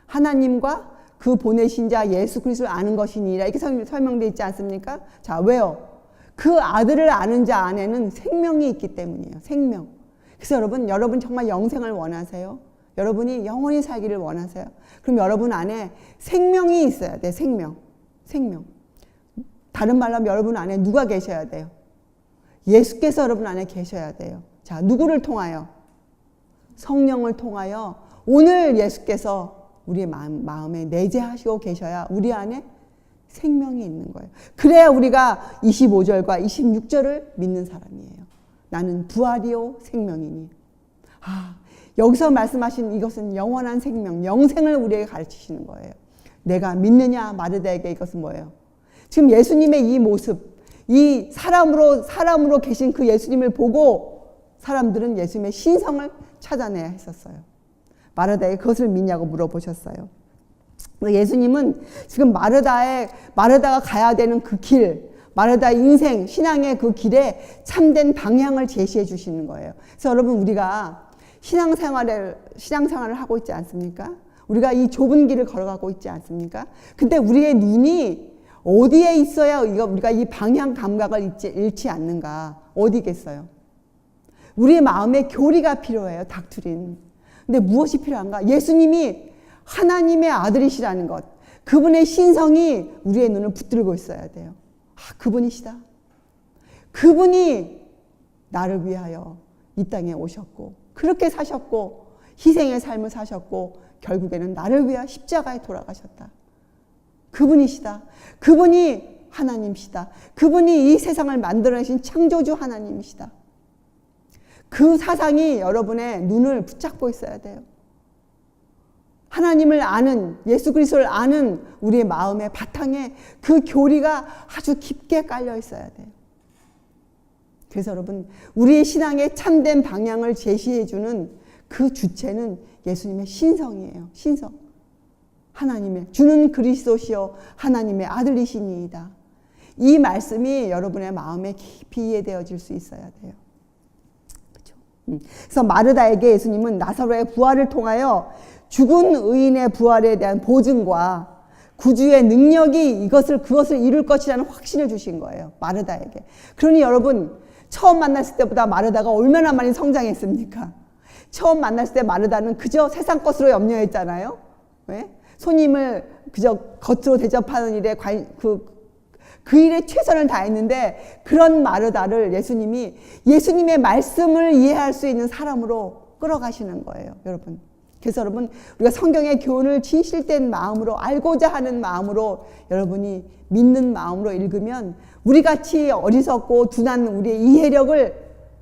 하나님과 그 보내신 자 예수 그리스도를 아는 것이니라 이렇게 설명되어 있지 않습니까? 자, 왜요? 그 아들을 아는 자 안에는 생명이 있기 때문이에요. 생명. 그래서 여러분 정말 영생을 원하세요? 여러분이 영원히 살기를 원하세요? 그럼 여러분 안에 생명이 있어야 돼요. 생명. 다른 말로 하면 여러분 안에 누가 계셔야 돼요? 예수께서 여러분 안에 계셔야 돼요. 자, 누구를 통하여? 성령을 통하여 오늘 예수께서 우리의 마음에 내재하시고 계셔야 우리 안에 생명이 있는 거예요. 그래야 우리가 25절과 26절을 믿는 사람이에요. 나는 부활이요 생명이니. 여기서 말씀하신 이것은 영원한 생명, 영생을 우리에게 가르치시는 거예요. 내가 믿느냐? 마르다에게 이것은 뭐예요? 지금 예수님의 이 모습, 이 사람으로 계신 그 예수님을 보고 사람들은 예수님의 신성을 찾아내야 했었어요. 마르다에게 그것을 믿냐고 물어보셨어요. 예수님은 지금 마르다가 가야 되는 그 길, 마르다 인생, 신앙의 그 길에 참된 방향을 제시해 주시는 거예요. 그래서 여러분, 우리가 신앙생활을 하고 있지 않습니까? 우리가 이 좁은 길을 걸어가고 있지 않습니까? 근데 우리의 눈이 어디에 있어야 우리가 이 방향 감각을 잃지 않는가? 어디겠어요? 우리의 마음에 교리가 필요해요. 닥트린. 근데 무엇이 필요한가? 예수님이 하나님의 아들이시라는 것, 그분의 신성이 우리의 눈을 붙들고 있어야 돼요. 그분이시다. 그분이 나를 위하여 이 땅에 오셨고, 그렇게 사셨고, 희생의 삶을 사셨고, 결국에는 나를 위하여 십자가에 돌아가셨다. 그분이시다. 그분이 하나님이시다. 그분이 이 세상을 만들어내신 창조주 하나님이시다. 그 사상이 여러분의 눈을 붙잡고 있어야 돼요. 하나님을 아는, 예수 그리스도를 아는 우리의 마음의 바탕에 그 교리가 아주 깊게 깔려 있어야 돼요. 그래서 여러분, 우리의 신앙의 참된 방향을 제시해주는 그 주체는 예수님의 신성이에요. 신성. 하나님의, 주는 그리스도시요 하나님의 아들이시니이다. 이 말씀이 여러분의 마음에 깊이 이해되어질 수 있어야 돼요. 그래서 마르다에게 예수님은 나사로의 부활을 통하여 죽은 의인의 부활에 대한 보증과 구주의 능력이 그것을 이룰 것이라는 확신을 주신 거예요. 마르다에게. 그러니 여러분, 처음 만났을 때보다 마르다가 얼마나 많이 성장했습니까? 처음 만났을 때 마르다는 그저 세상 것으로 염려했잖아요. 왜? 손님을 그저 겉으로 대접하는 일에 그 일에 최선을 다했는데, 그런 마르다를 예수님이 예수님의 말씀을 이해할 수 있는 사람으로 끌어가시는 거예요, 여러분. 그래서 여러분, 우리가 성경의 교훈을 진실된 마음으로, 알고자 하는 마음으로, 여러분이 믿는 마음으로 읽으면 우리같이 어리석고 둔한 우리의 이해력을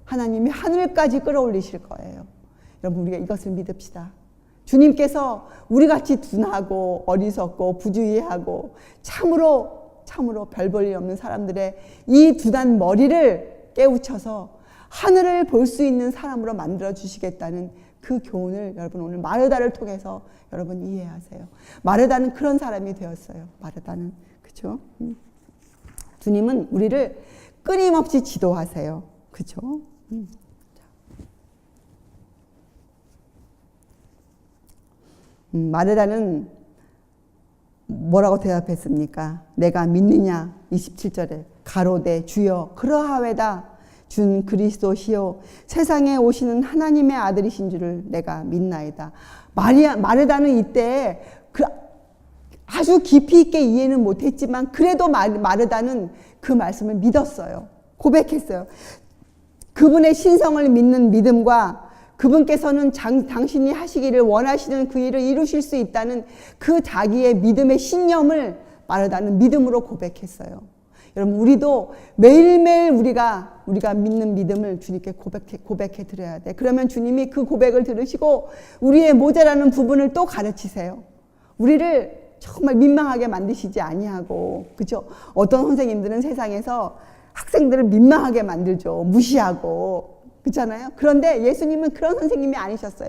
하나님이 하늘까지 끌어올리실 거예요. 여러분, 우리가 이것을 믿읍시다. 주님께서 우리같이 둔하고 어리석고 부주의하고 참으로 별 볼 일 없는 사람들의 이 둔한 머리를 깨우쳐서 하늘을 볼 수 있는 사람으로 만들어 주시겠다는 그 교훈을 여러분 오늘 마르다를 통해서 여러분 이해하세요. 마르다는 그런 사람이 되었어요. 마르다는, 그죠? 주님은 우리를 끊임없이 지도하세요. 그죠? 마르다는 뭐라고 대답했습니까? 내가 믿느냐? 27절에 가로되 주여 그러하외다. 준 그리스도시요 세상에 오시는 하나님의 아들이신 줄을 내가 믿나이다. 마르다는 이때 아주 깊이 있게 이해는 못했지만 그래도 마르다는 그 말씀을 믿었어요. 고백했어요. 그분의 신성을 믿는 믿음과 그분께서는 당신이 하시기를 원하시는 그 일을 이루실 수 있다는 그 자기의 믿음의 신념을 마르다는 믿음으로 고백했어요. 여러분, 우리도 매일매일 우리가 믿는 믿음을 주님께 고백해 드려야 돼. 그러면 주님이 그 고백을 들으시고 우리의 모자라는 부분을 또 가르치세요. 우리를 정말 민망하게 만드시지 아니하고, 그죠? 어떤 선생님들은 세상에서 학생들을 민망하게 만들죠. 무시하고. 그렇잖아요? 그런데 예수님은 그런 선생님이 아니셨어요.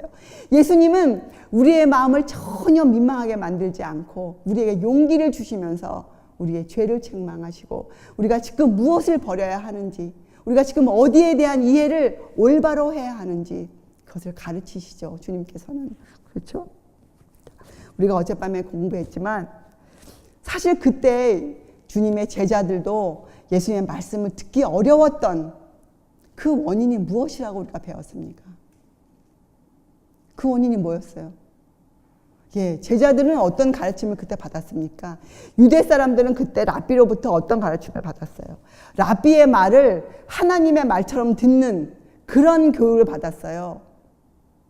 예수님은 우리의 마음을 전혀 민망하게 만들지 않고 우리에게 용기를 주시면서 우리의 죄를 책망하시고 우리가 지금 무엇을 버려야 하는지, 우리가 지금 어디에 대한 이해를 올바로 해야 하는지 그것을 가르치시죠. 주님께서는. 그렇죠? 우리가 어젯밤에 공부했지만 사실 그때 주님의 제자들도 예수님의 말씀을 듣기 어려웠던 그 원인이 무엇이라고 우리가 배웠습니까? 그 원인이 뭐였어요? 제자들은 어떤 가르침을 그때 받았습니까? 유대 사람들은 그때 랍비로부터 어떤 가르침을 받았어요? 랍비의 말을 하나님의 말처럼 듣는 그런 교육을 받았어요.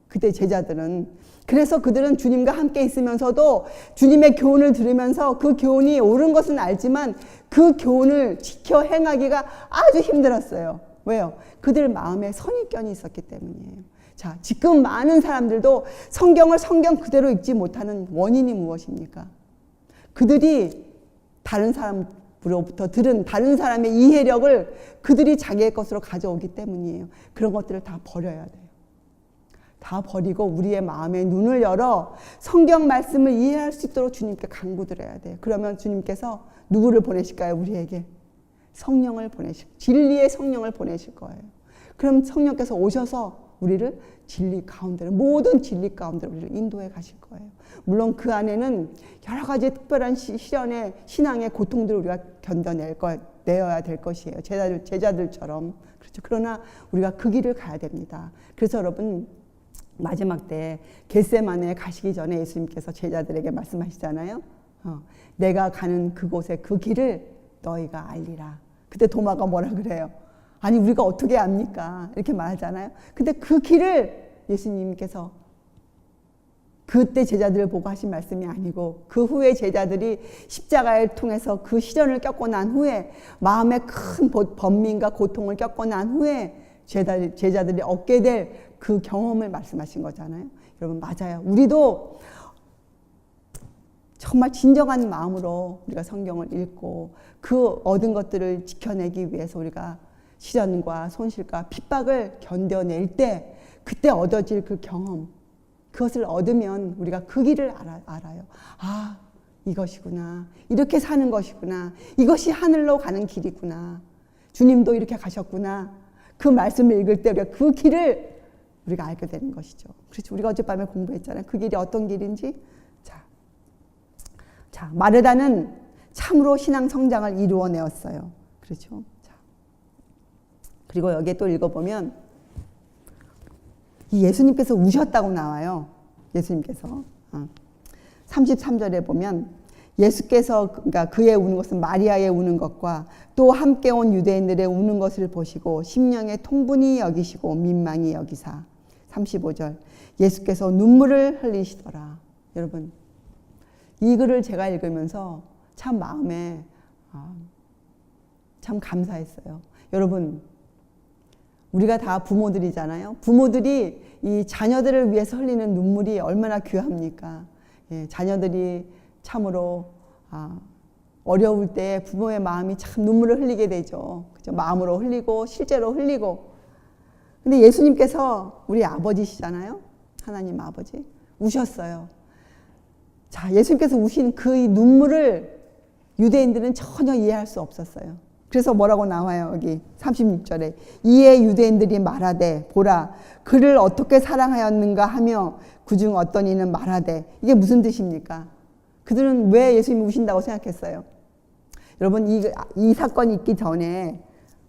그때 제자들은. 그래서 그들은 주님과 함께 있으면서도 주님의 교훈을 들으면서 그 교훈이 옳은 것은 알지만 그 교훈을 지켜 행하기가 아주 힘들었어요. 왜요? 그들 마음에 선입견이 있었기 때문이에요. 자, 지금 많은 사람들도 성경을 성경 그대로 읽지 못하는 원인이 무엇입니까? 그들이 다른 사람 사람으로부터 들은 다른 사람의 이해력을 그들이 자기의 것으로 가져오기 때문이에요. 그런 것들을 다 버려야 돼요. 다 버리고 우리의 마음의 눈을 열어 성경 말씀을 이해할 수 있도록 주님께 간구드려야 돼요. 그러면 주님께서 누구를 보내실까요? 우리에게 성령을 진리의 성령을 보내실 거예요. 그럼 성령께서 오셔서 우리를 진리 가운데로, 모든 진리 가운데로 우리를 인도해 가실 거예요. 물론 그 안에는 여러 가지 특별한 시련의 신앙의 고통들을 우리가 견뎌내야 될 것이에요. 제자들처럼. 그렇죠. 그러나 우리가 그 길을 가야 됩니다. 그래서 여러분, 마지막 때 겟세마네에 가시기 전에 예수님께서 제자들에게 말씀하시잖아요. 내가 가는 그곳의 그 길을 너희가 알리라. 그때 도마가 뭐라 그래요? 아니 우리가 어떻게 압니까? 이렇게 말하잖아요. 근데 그 길을 예수님께서 그때 제자들을 보고 하신 말씀이 아니고 그 후에 제자들이 십자가를 통해서 그 시련을 겪고 난 후에 마음에 큰 번민과 고통을 겪고 난 후에 제자들이 얻게 될 그 경험을 말씀하신 거잖아요. 여러분 맞아요. 우리도 정말 진정한 마음으로 우리가 성경을 읽고 그 얻은 것들을 지켜내기 위해서 우리가 시련과 손실과 핍박을 견뎌낼 때 그때 얻어질 그 경험, 그것을 얻으면 우리가 그 길을 알아요. 아, 이것이구나. 이렇게 사는 것이구나. 이것이 하늘로 가는 길이구나. 주님도 이렇게 가셨구나. 그 말씀을 읽을 때 우리가 그 길을 우리가 알게 되는 것이죠. 그렇죠. 우리가 어젯밤에 공부했잖아요. 그 길이 어떤 길인지. 자, 마르다는 참으로 신앙 성장을 이루어내었어요. 그렇죠. 자, 그리고 여기에 또 읽어보면 이 예수님께서 우셨다고 나와요. 예수님께서 33절에 보면 예수께서 그러니까 그의 우는 것은 마리아의 우는 것과 또 함께 온 유대인들의 우는 것을 보시고 심령에 통분히 여기시고 민망히 여기사 35절 예수께서 눈물을 흘리시더라. 여러분 이 글을 제가 읽으면서 참 마음에 참 감사했어요. 여러분 우리가 다 부모들이잖아요. 부모들이 이 자녀들을 위해서 흘리는 눈물이 얼마나 귀합니까? 예, 자녀들이 참으로 어려울 때 부모의 마음이 참 눈물을 흘리게 되죠. 그죠? 마음으로 흘리고 실제로 흘리고. 근데 예수님께서 우리 아버지시잖아요. 하나님 아버지. 우셨어요. 자, 예수님께서 우신 그 눈물을 유대인들은 전혀 이해할 수 없었어요. 그래서 뭐라고 나와요? 여기 36절에 이에 유대인들이 말하되 보라 그를 어떻게 사랑하였는가 하며 그중 어떤 이는 말하되 이게 무슨 뜻입니까? 그들은 왜 예수님이 우신다고 생각했어요? 여러분 이 사건이 있기 전에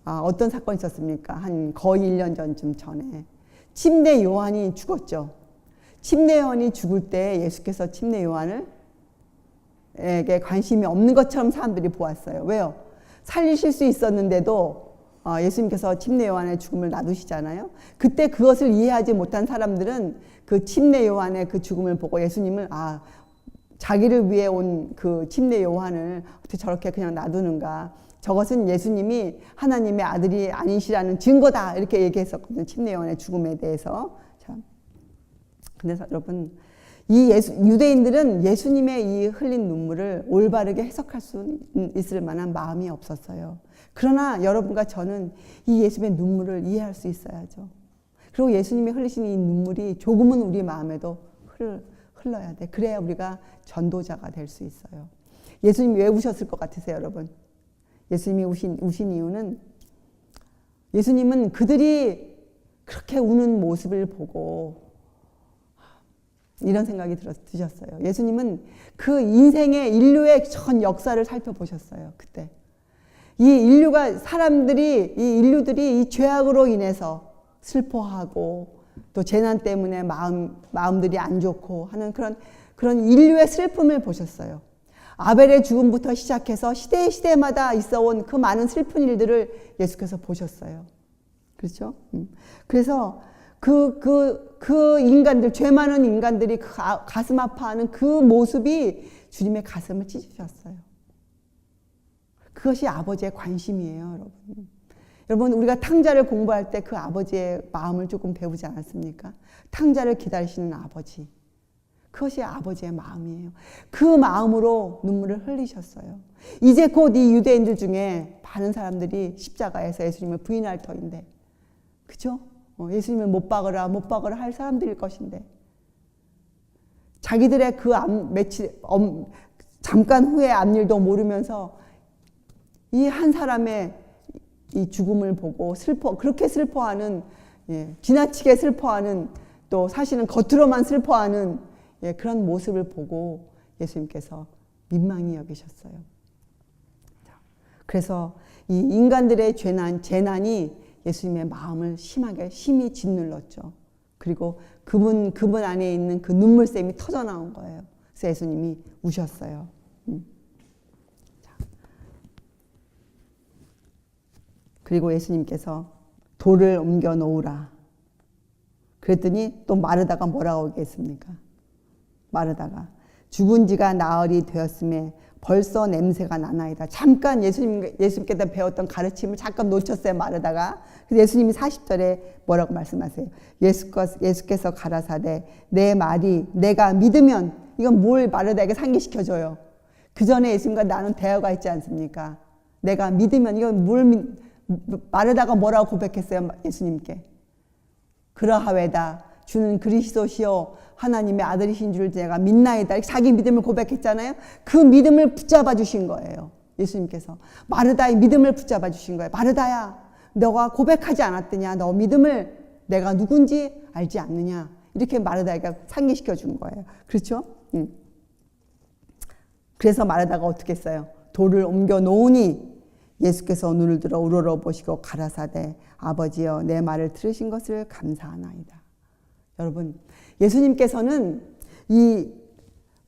어떤 사건이 있었습니까? 한 거의 1년 전쯤 전에 침례 요한이 죽었죠. 침례 요한이 죽을 때 예수께서 침례 요한에게 관심이 없는 것처럼 사람들이 보았어요. 왜요? 살리실 수 있었는데도 예수님께서 침례 요한의 죽음을 놔두시잖아요. 그때 그것을 이해하지 못한 사람들은 그 침례 요한의 그 죽음을 보고 예수님을 자기를 위해 온 그 침례 요한을 어떻게 저렇게 그냥 놔두는가. 저것은 예수님이 하나님의 아들이 아니시라는 증거다. 이렇게 얘기했었거든요. 침례 요한의 죽음에 대해서. 자, 근데 여러분, 유대인들은 예수님의 이 흘린 눈물을 올바르게 해석할 수 있을 만한 마음이 없었어요. 그러나 여러분과 저는 이 예수님의 눈물을 이해할 수 있어야죠. 그리고 예수님이 흘리신 이 눈물이 조금은 우리 마음에도 흘러야 돼. 그래야 우리가 전도자가 될 수 있어요. 예수님이 왜 우셨을 것 같으세요, 여러분? 예수님이 우신 이유는 예수님은 그들이 그렇게 우는 모습을 보고 이런 생각이 드셨어요. 예수님은 그 인류의 전 역사를 살펴보셨어요. 그때 이 인류들이 이 죄악으로 인해서 슬퍼하고 또 재난 때문에 마음들이 안 좋고 하는 그런 인류의 슬픔을 보셨어요. 아벨의 죽음부터 시작해서 시대마다 있어온 그 많은 슬픈 일들을 예수께서 보셨어요. 그렇죠? 그래서 그 인간들, 죄 많은 인간들이 가슴 아파하는 그 모습이 주님의 가슴을 찢으셨어요. 그것이 아버지의 관심이에요, 여러분. 여러분, 우리가 탕자를 공부할 때 그 아버지의 마음을 조금 배우지 않았습니까? 탕자를 기다리시는 아버지. 그것이 아버지의 마음이에요. 그 마음으로 눈물을 흘리셨어요. 이제 곧 이 유대인들 중에 많은 사람들이 십자가에서 예수님을 부인할 터인데, 그죠? 예수님을 못 박으라 할 사람들일 것인데, 자기들의 그 잠깐 후의 앞일도 모르면서 이 한 사람의 이 죽음을 보고 그렇게 슬퍼하는, 지나치게 슬퍼하는, 또 사실은 겉으로만 슬퍼하는 그런 모습을 보고 예수님께서 민망히 여기셨어요. 그래서 이 인간들의 재난이 예수님의 마음을 심히 짓눌렀죠. 그리고 그분 안에 있는 그 눈물샘이 터져 나온 거예요. 그래서 예수님이 우셨어요. 그리고 예수님께서 돌을 옮겨 놓으라. 그랬더니 또 마르다가 뭐라고 하겠습니까? 마르다가 죽은 지가 나흘이 되었음에 벌써 냄새가 나나이다. 잠깐 예수님께서 배웠던 가르침을 잠깐 놓쳤어요, 마르다가. 그래서 예수님이 40절에 뭐라고 말씀하세요? 예수께서 가라사대 내 말이 내가 믿으면, 이건 뭘 마르다에게 상기시켜줘요? 그 전에 예수님과 나눈 대화가 있지 않습니까? 내가 믿으면, 이건 마르다가 뭐라고 고백했어요, 예수님께? 그러하외다 주는 그리스도시요 하나님의 아들이신 줄 제가 믿나이다. 자기 믿음을 고백했잖아요. 그 믿음을 붙잡아 주신 거예요, 예수님께서. 마르다의 믿음을 붙잡아 주신 거예요. 마르다야, 너가 고백하지 않았더냐? 너 믿음을 내가 누군지 알지 않느냐? 이렇게 마르다가 상기시켜 준 거예요. 그렇죠? 그래서 마르다가 어떻게 했어요? 돌을 옮겨 놓으니 예수께서 눈을 들어 우러러 보시고 가라사대 아버지여 내 말을 들으신 것을 감사하나이다. 여러분, 예수님께서는 이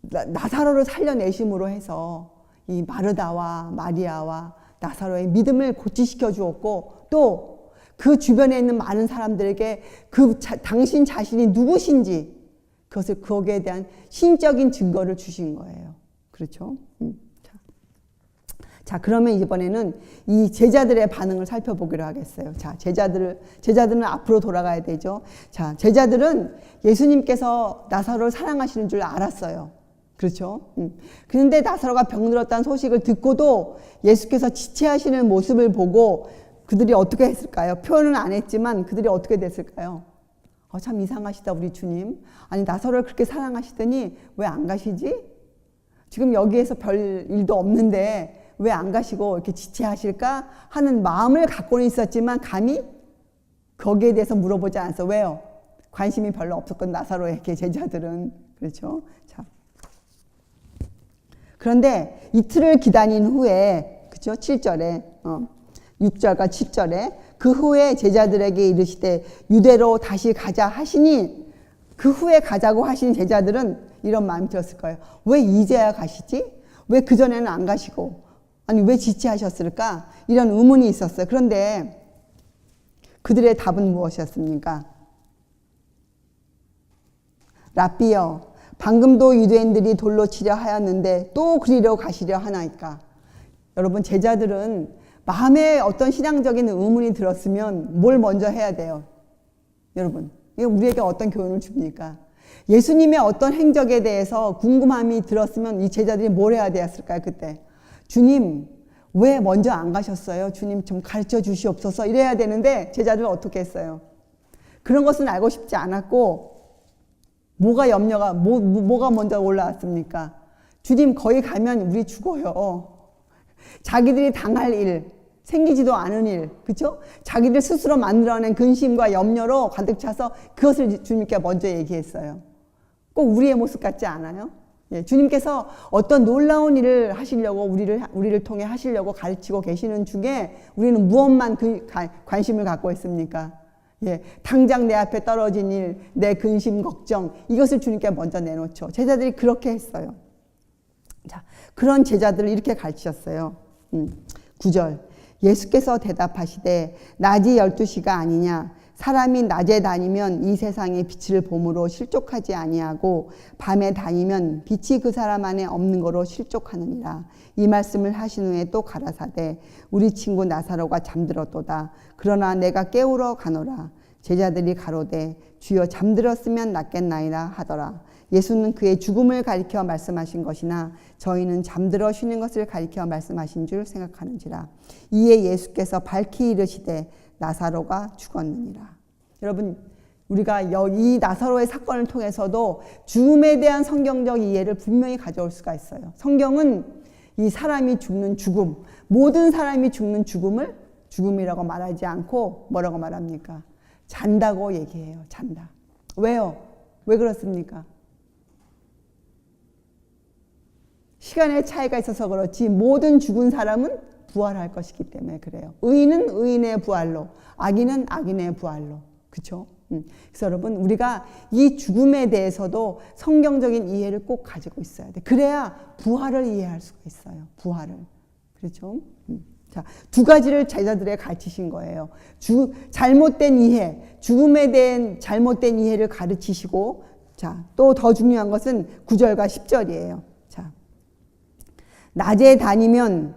나사로를 살려내심으로 해서 이 마르다와 마리아와 나사로의 믿음을 고치시켜 주었고, 또 그 주변에 있는 많은 사람들에게 당신 자신이 누구신지 거기에 대한 신적인 증거를 주신 거예요. 그렇죠? 자, 그러면 이번에는 이 제자들의 반응을 살펴보기로 하겠어요. 자, 제자들은 앞으로 돌아가야 되죠. 자, 제자들은 예수님께서 나사로를 사랑하시는 줄 알았어요. 그렇죠? 그런데 나사로가 병들었다는 소식을 듣고도 예수께서 지체하시는 모습을 보고 그들이 어떻게 했을까요? 표현은 안 했지만 그들이 어떻게 됐을까요? 참 이상하시다, 우리 주님. 아니, 나사로를 그렇게 사랑하시더니 왜 안 가시지? 지금 여기에서 별 일도 없는데 왜 안 가시고 이렇게 지체하실까 하는 마음을 갖고는 있었지만 감히 거기에 대해서 물어보지 않았어. 왜요? 관심이 별로 없었건 나사로에게 제자들은. 그렇죠? 자. 그런데 이틀을 기다린 후에, 그렇죠? 7절에 6절과 7절에 그 후에 제자들에게 이르시되 유대로 다시 가자 하시니, 그 후에 가자고 하신 제자들은 이런 마음이 들었을 거예요. 왜 이제야 가시지? 왜 그전에는 안 가시고, 아니 왜 지체하셨을까? 이런 의문이 있었어요. 그런데 그들의 답은 무엇이었습니까? 랍비여, 방금도 유대인들이 돌로 치려 하였는데 또 그리로 가시려 하나이까? 여러분, 제자들은 마음에 어떤 신앙적인 의문이 들었으면 뭘 먼저 해야 돼요? 여러분, 이게 우리에게 어떤 교훈을 줍니까? 예수님의 어떤 행적에 대해서 궁금함이 들었으면 이 제자들이 뭘 해야 되었을까요? 그때 주님 왜 먼저 안 가셨어요? 주님 좀 가르쳐 주시옵소서 이래야 되는데 제자들은 어떻게 했어요? 그런 것은 알고 싶지 않았고, 뭐가 먼저 올라왔습니까? 주님 거기 가면 우리 죽어요. 자기들이 당할 일, 생기지도 않은 일, 그렇죠? 자기들 스스로 만들어낸 근심과 염려로 가득 차서 그것을 주님께 먼저 얘기했어요. 꼭 우리의 모습 같지 않아요? 예, 주님께서 어떤 놀라운 일을 하시려고 우리를 통해 하시려고 가르치고 계시는 중에 우리는 무엇만 관심을 갖고 있습니까? 예, 당장 내 앞에 떨어진 일, 내 근심, 걱정, 이것을 주님께 먼저 내놓죠. 제자들이 그렇게 했어요. 자, 그런 제자들을 이렇게 가르치셨어요. 9절. 예수께서 대답하시되 낮이 12시가 아니냐? 사람이 낮에 다니면 이 세상의 빛을 봄으로 실족하지 아니하고 밤에 다니면 빛이 그 사람 안에 없는 거로 실족하느니라. 이 말씀을 하신 후에 또 가라사대 우리 친구 나사로가 잠들었도다. 그러나 내가 깨우러 가노라. 제자들이 가로되 주여 잠들었으면 낫겠나이다 하더라. 예수는 그의 죽음을 가리켜 말씀하신 것이나 저희는 잠들어 쉬는 것을 가리켜 말씀하신 줄 생각하는지라. 이에 예수께서 밝히 이르시되 나사로가 죽었느니라. 여러분, 우리가 이 나사로의 사건을 통해서도 죽음에 대한 성경적 이해를 분명히 가져올 수가 있어요. 성경은 이 사람이 죽는 죽음, 모든 사람이 죽는 죽음을 죽음이라고 말하지 않고 뭐라고 말합니까? 잔다고 얘기해요. 잔다. 왜요? 왜 그렇습니까? 시간의 차이가 있어서 그렇지 모든 죽은 사람은 부활할 것이기 때문에 그래요. 의인은 의인의 부활로, 악인은 악인의 부활로. 그렇죠? 그래서 여러분, 우리가 이 죽음에 대해서도 성경적인 이해를 꼭 가지고 있어야 돼. 그래야 부활을 이해할 수가 있어요. 부활을. 그렇죠? 자, 두 가지를 제자들에 가르치신 거예요. 잘못된 이해, 죽음에 대한 잘못된 이해를 가르치시고, 자, 또 더 중요한 것은 9절과 10절이에요. 자, 낮에 다니면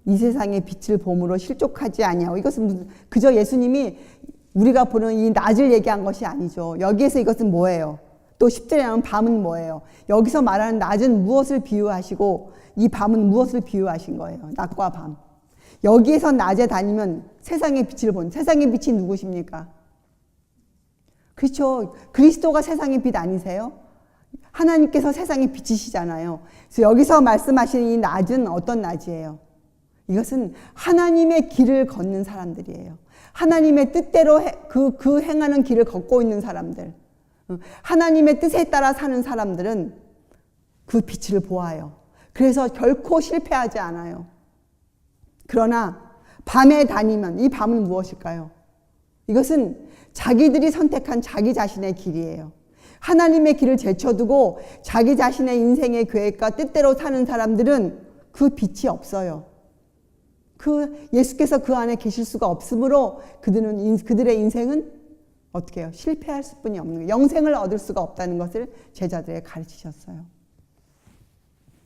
이 세상의 빛을 봄으로 실족하지 아니하고, 이것은 그저 예수님이 우리가 보는 이 낮을 얘기한 것이 아니죠. 여기에서 이것은 뭐예요? 또 10절에 나오는 밤은 뭐예요? 여기서 말하는 낮은 무엇을 비유하시고 이 밤은 무엇을 비유하신 거예요? 낮과 밤. 여기에서 낮에 다니면 세상의 빛을 본, 세상의 빛이 누구십니까? 그렇죠. 그리스도가 세상의 빛 아니세요? 하나님께서 세상의 빛이시잖아요. 그래서 여기서 말씀하시는 이 낮은 어떤 낮이에요? 이것은 하나님의 길을 걷는 사람들이에요. 하나님의 뜻대로 그 행하는 길을 걷고 있는 사람들. 하나님의 뜻에 따라 사는 사람들은 그 빛을 보아요. 그래서 결코 실패하지 않아요. 그러나 밤에 다니면 이 밤은 무엇일까요? 이것은 자기들이 선택한 자기 자신의 길이에요. 하나님의 길을 제쳐두고 자기 자신의 인생의 계획과 뜻대로 사는 사람들은 그 빛이 없어요. 예수께서 그 안에 계실 수가 없으므로 그들의 인생은 어떻게 해요? 실패할 수뿐이 없는 거예요. 영생을 얻을 수가 없다는 것을 제자들에게 가르치셨어요.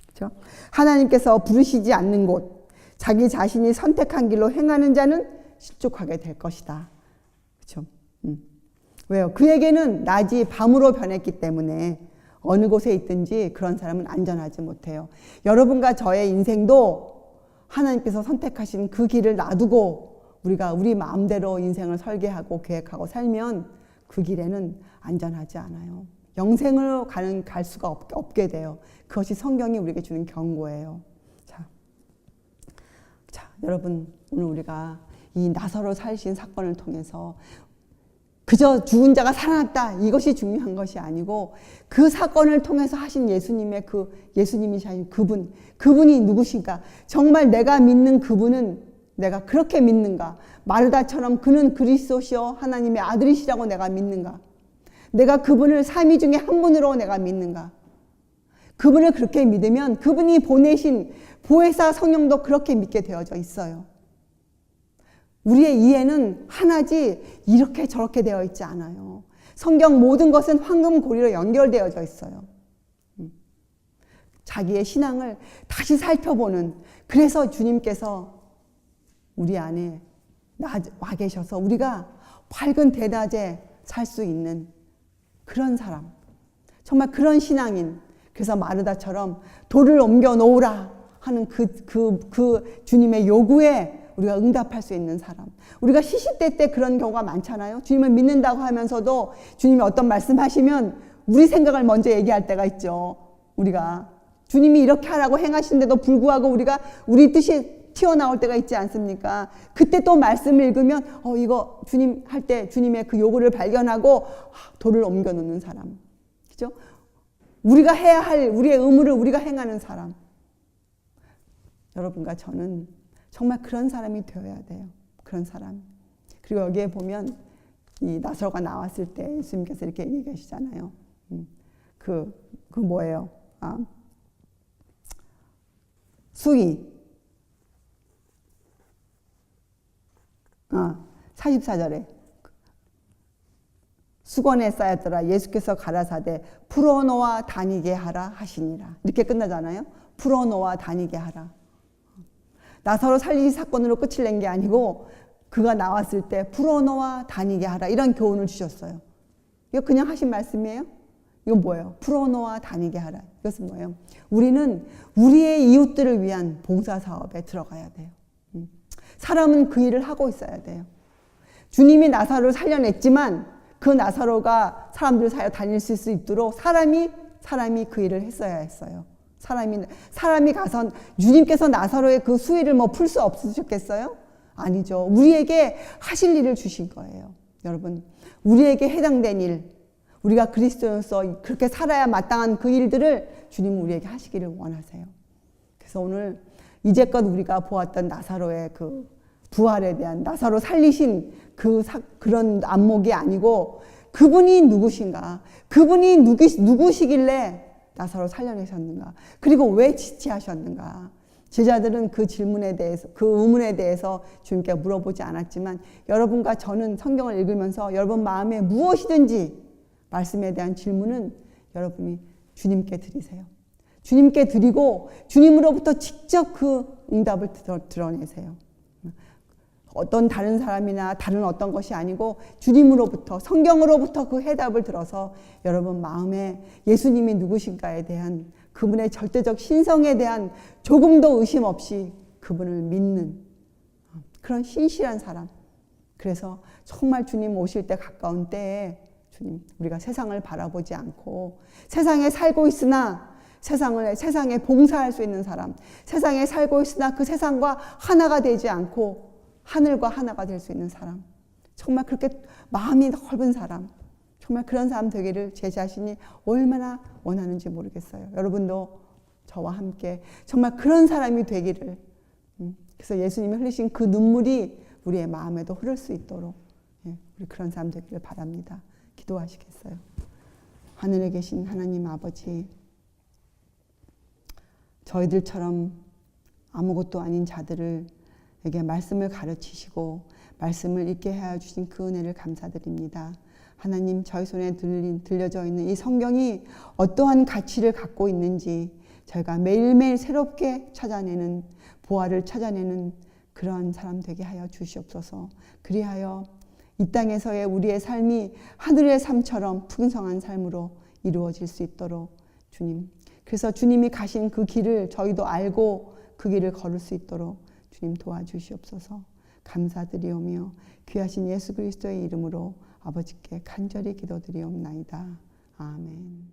그렇죠? 하나님께서 부르시지 않는 곳, 자기 자신이 선택한 길로 행하는 자는 실족하게 될 것이다. 그렇죠? 왜요? 그에게는 낮이 밤으로 변했기 때문에 어느 곳에 있든지 그런 사람은 안전하지 못해요. 여러분과 저의 인생도 하나님께서 선택하신 그 길을 놔두고 우리가 우리 마음대로 인생을 설계하고 계획하고 살면 그 길에는 안전하지 않아요. 영생을 갈 수가 없게 돼요. 그것이 성경이 우리에게 주는 경고예요. 자, 여러분, 오늘 우리가 이 나사로 살신 사건을 통해서 그저 죽은 자가 살아났다, 이것이 중요한 것이 아니고 그 사건을 통해서 하신 예수님이 하신 그분이 누구신가? 정말 내가 믿는 그분은 내가 그렇게 믿는가? 마르다처럼 그는 그리스도시요 하나님의 아들이시라고 내가 믿는가? 내가 그분을 삼위 중에 한 분으로 내가 믿는가? 그분을 그렇게 믿으면 그분이 보내신 보혜사 성령도 그렇게 믿게 되어져 있어요. 우리의 이해는 하나지 이렇게 저렇게 되어 있지 않아요. 성경 모든 것은 황금고리로 연결되어져 있어요. 자기의 신앙을 다시 살펴보는, 그래서 주님께서 우리 안에 와 계셔서 우리가 밝은 대낮에 살 수 있는 그런 사람, 정말 그런 신앙인. 그래서 마르다처럼 돌을 옮겨 놓으라 하는 그 주님의 요구에 우리가 응답할 수 있는 사람. 우리가 시시때 때 그런 경우가 많잖아요. 주님을 믿는다고 하면서도 주님이 어떤 말씀하시면 우리 생각을 먼저 얘기할 때가 있죠. 우리가 주님이 이렇게 하라고 행하시는데도 불구하고 우리가 우리 뜻이 튀어나올 때가 있지 않습니까? 그때 또 말씀을 읽으면 이거 주님 할 때 주님의 그 요구를 발견하고 돌을 옮겨 놓는 사람. 그죠? 우리가 해야 할 우리의 의무를 우리가 행하는 사람. 여러분과 저는 정말 그런 사람이 되어야 돼요. 그런 사람. 그리고 여기에 보면 이 나사로가 나왔을 때 예수님께서 이렇게 얘기하시잖아요. 그 뭐예요? 수위. 44절에 수건에 쌓였더라. 예수께서 가라사대 풀어놓아 다니게 하라 하시니라. 이렇게 끝나잖아요. 풀어놓아 다니게 하라. 나사로 살리기 사건으로 끝을 낸 게 아니고 그가 나왔을 때 풀어놓아 다니게 하라, 이런 교훈을 주셨어요. 이거 그냥 하신 말씀이에요? 이건 뭐예요? 풀어놓아 다니게 하라. 이것은 뭐예요? 우리는 우리의 이웃들을 위한 봉사사업에 들어가야 돼요. 사람은 그 일을 하고 있어야 돼요. 주님이 나사로를 살려냈지만 그 나사로가 사람들 사이에 다닐 수 있도록 사람이 그 일을 했어야 했어요. 사람이 가서 주님께서 나사로의 그 수위를 뭐 풀 수 없으셨겠어요? 아니죠. 우리에게 하실 일을 주신 거예요. 여러분, 우리에게 해당된 일, 우리가 그리스도인으로서 그렇게 살아야 마땅한 그 일들을 주님은 우리에게 하시기를 원하세요. 그래서 오늘 이제껏 우리가 보았던 나사로의 그 부활에 대한 나사로 살리신 그런 안목이 아니고 그분이 누구신가? 그분이 누구시길래 나사로 살려내셨는가? 그리고 왜 지체하셨는가? 제자들은 그 질문에 대해서, 그 의문에 대해서 주님께 물어보지 않았지만 여러분과 저는 성경을 읽으면서 여러분 마음에 무엇이든지 말씀에 대한 질문은 여러분이 주님께 드리세요. 주님께 드리고 주님으로부터 직접 그 응답을 드러내세요. 어떤 다른 사람이나 다른 어떤 것이 아니고 주님으로부터, 성경으로부터 그 해답을 들어서 여러분 마음에 예수님이 누구신가에 대한 그분의 절대적 신성에 대한 조금도 의심 없이 그분을 믿는 그런 신실한 사람. 그래서 정말 주님 오실 때 가까운 때에 주님, 우리가 세상을 바라보지 않고 세상에 살고 있으나 세상에 봉사할 수 있는 사람, 세상에 살고 있으나 그 세상과 하나가 되지 않고 하늘과 하나가 될 수 있는 사람, 정말 그렇게 마음이 넓은 사람, 정말 그런 사람 되기를 제 자신이 얼마나 원하는지 모르겠어요. 여러분도 저와 함께 정말 그런 사람이 되기를, 그래서 예수님이 흘리신 그 눈물이 우리의 마음에도 흐를 수 있도록 우리 그런 사람 되기를 바랍니다. 기도하시겠어요? 하늘에 계신 하나님 아버지, 저희들처럼 아무것도 아닌 자들에게 말씀을 가르치시고 말씀을 읽게 하여 주신 그 은혜를 감사드립니다. 하나님, 저희 손에 들려져 있는 이 성경이 어떠한 가치를 갖고 있는지 저희가 매일매일 새롭게 찾아내는, 보화를 찾아내는 그러한 사람 되게 하여 주시옵소서. 그리하여 이 땅에서의 우리의 삶이 하늘의 삶처럼 풍성한 삶으로 이루어질 수 있도록 주님, 그래서 주님이 가신 그 길을 저희도 알고 그 길을 걸을 수 있도록 주님 도와주시옵소서. 감사드리오며 귀하신 예수 그리스도의 이름으로 아버지께 간절히 기도드리옵나이다. 아멘.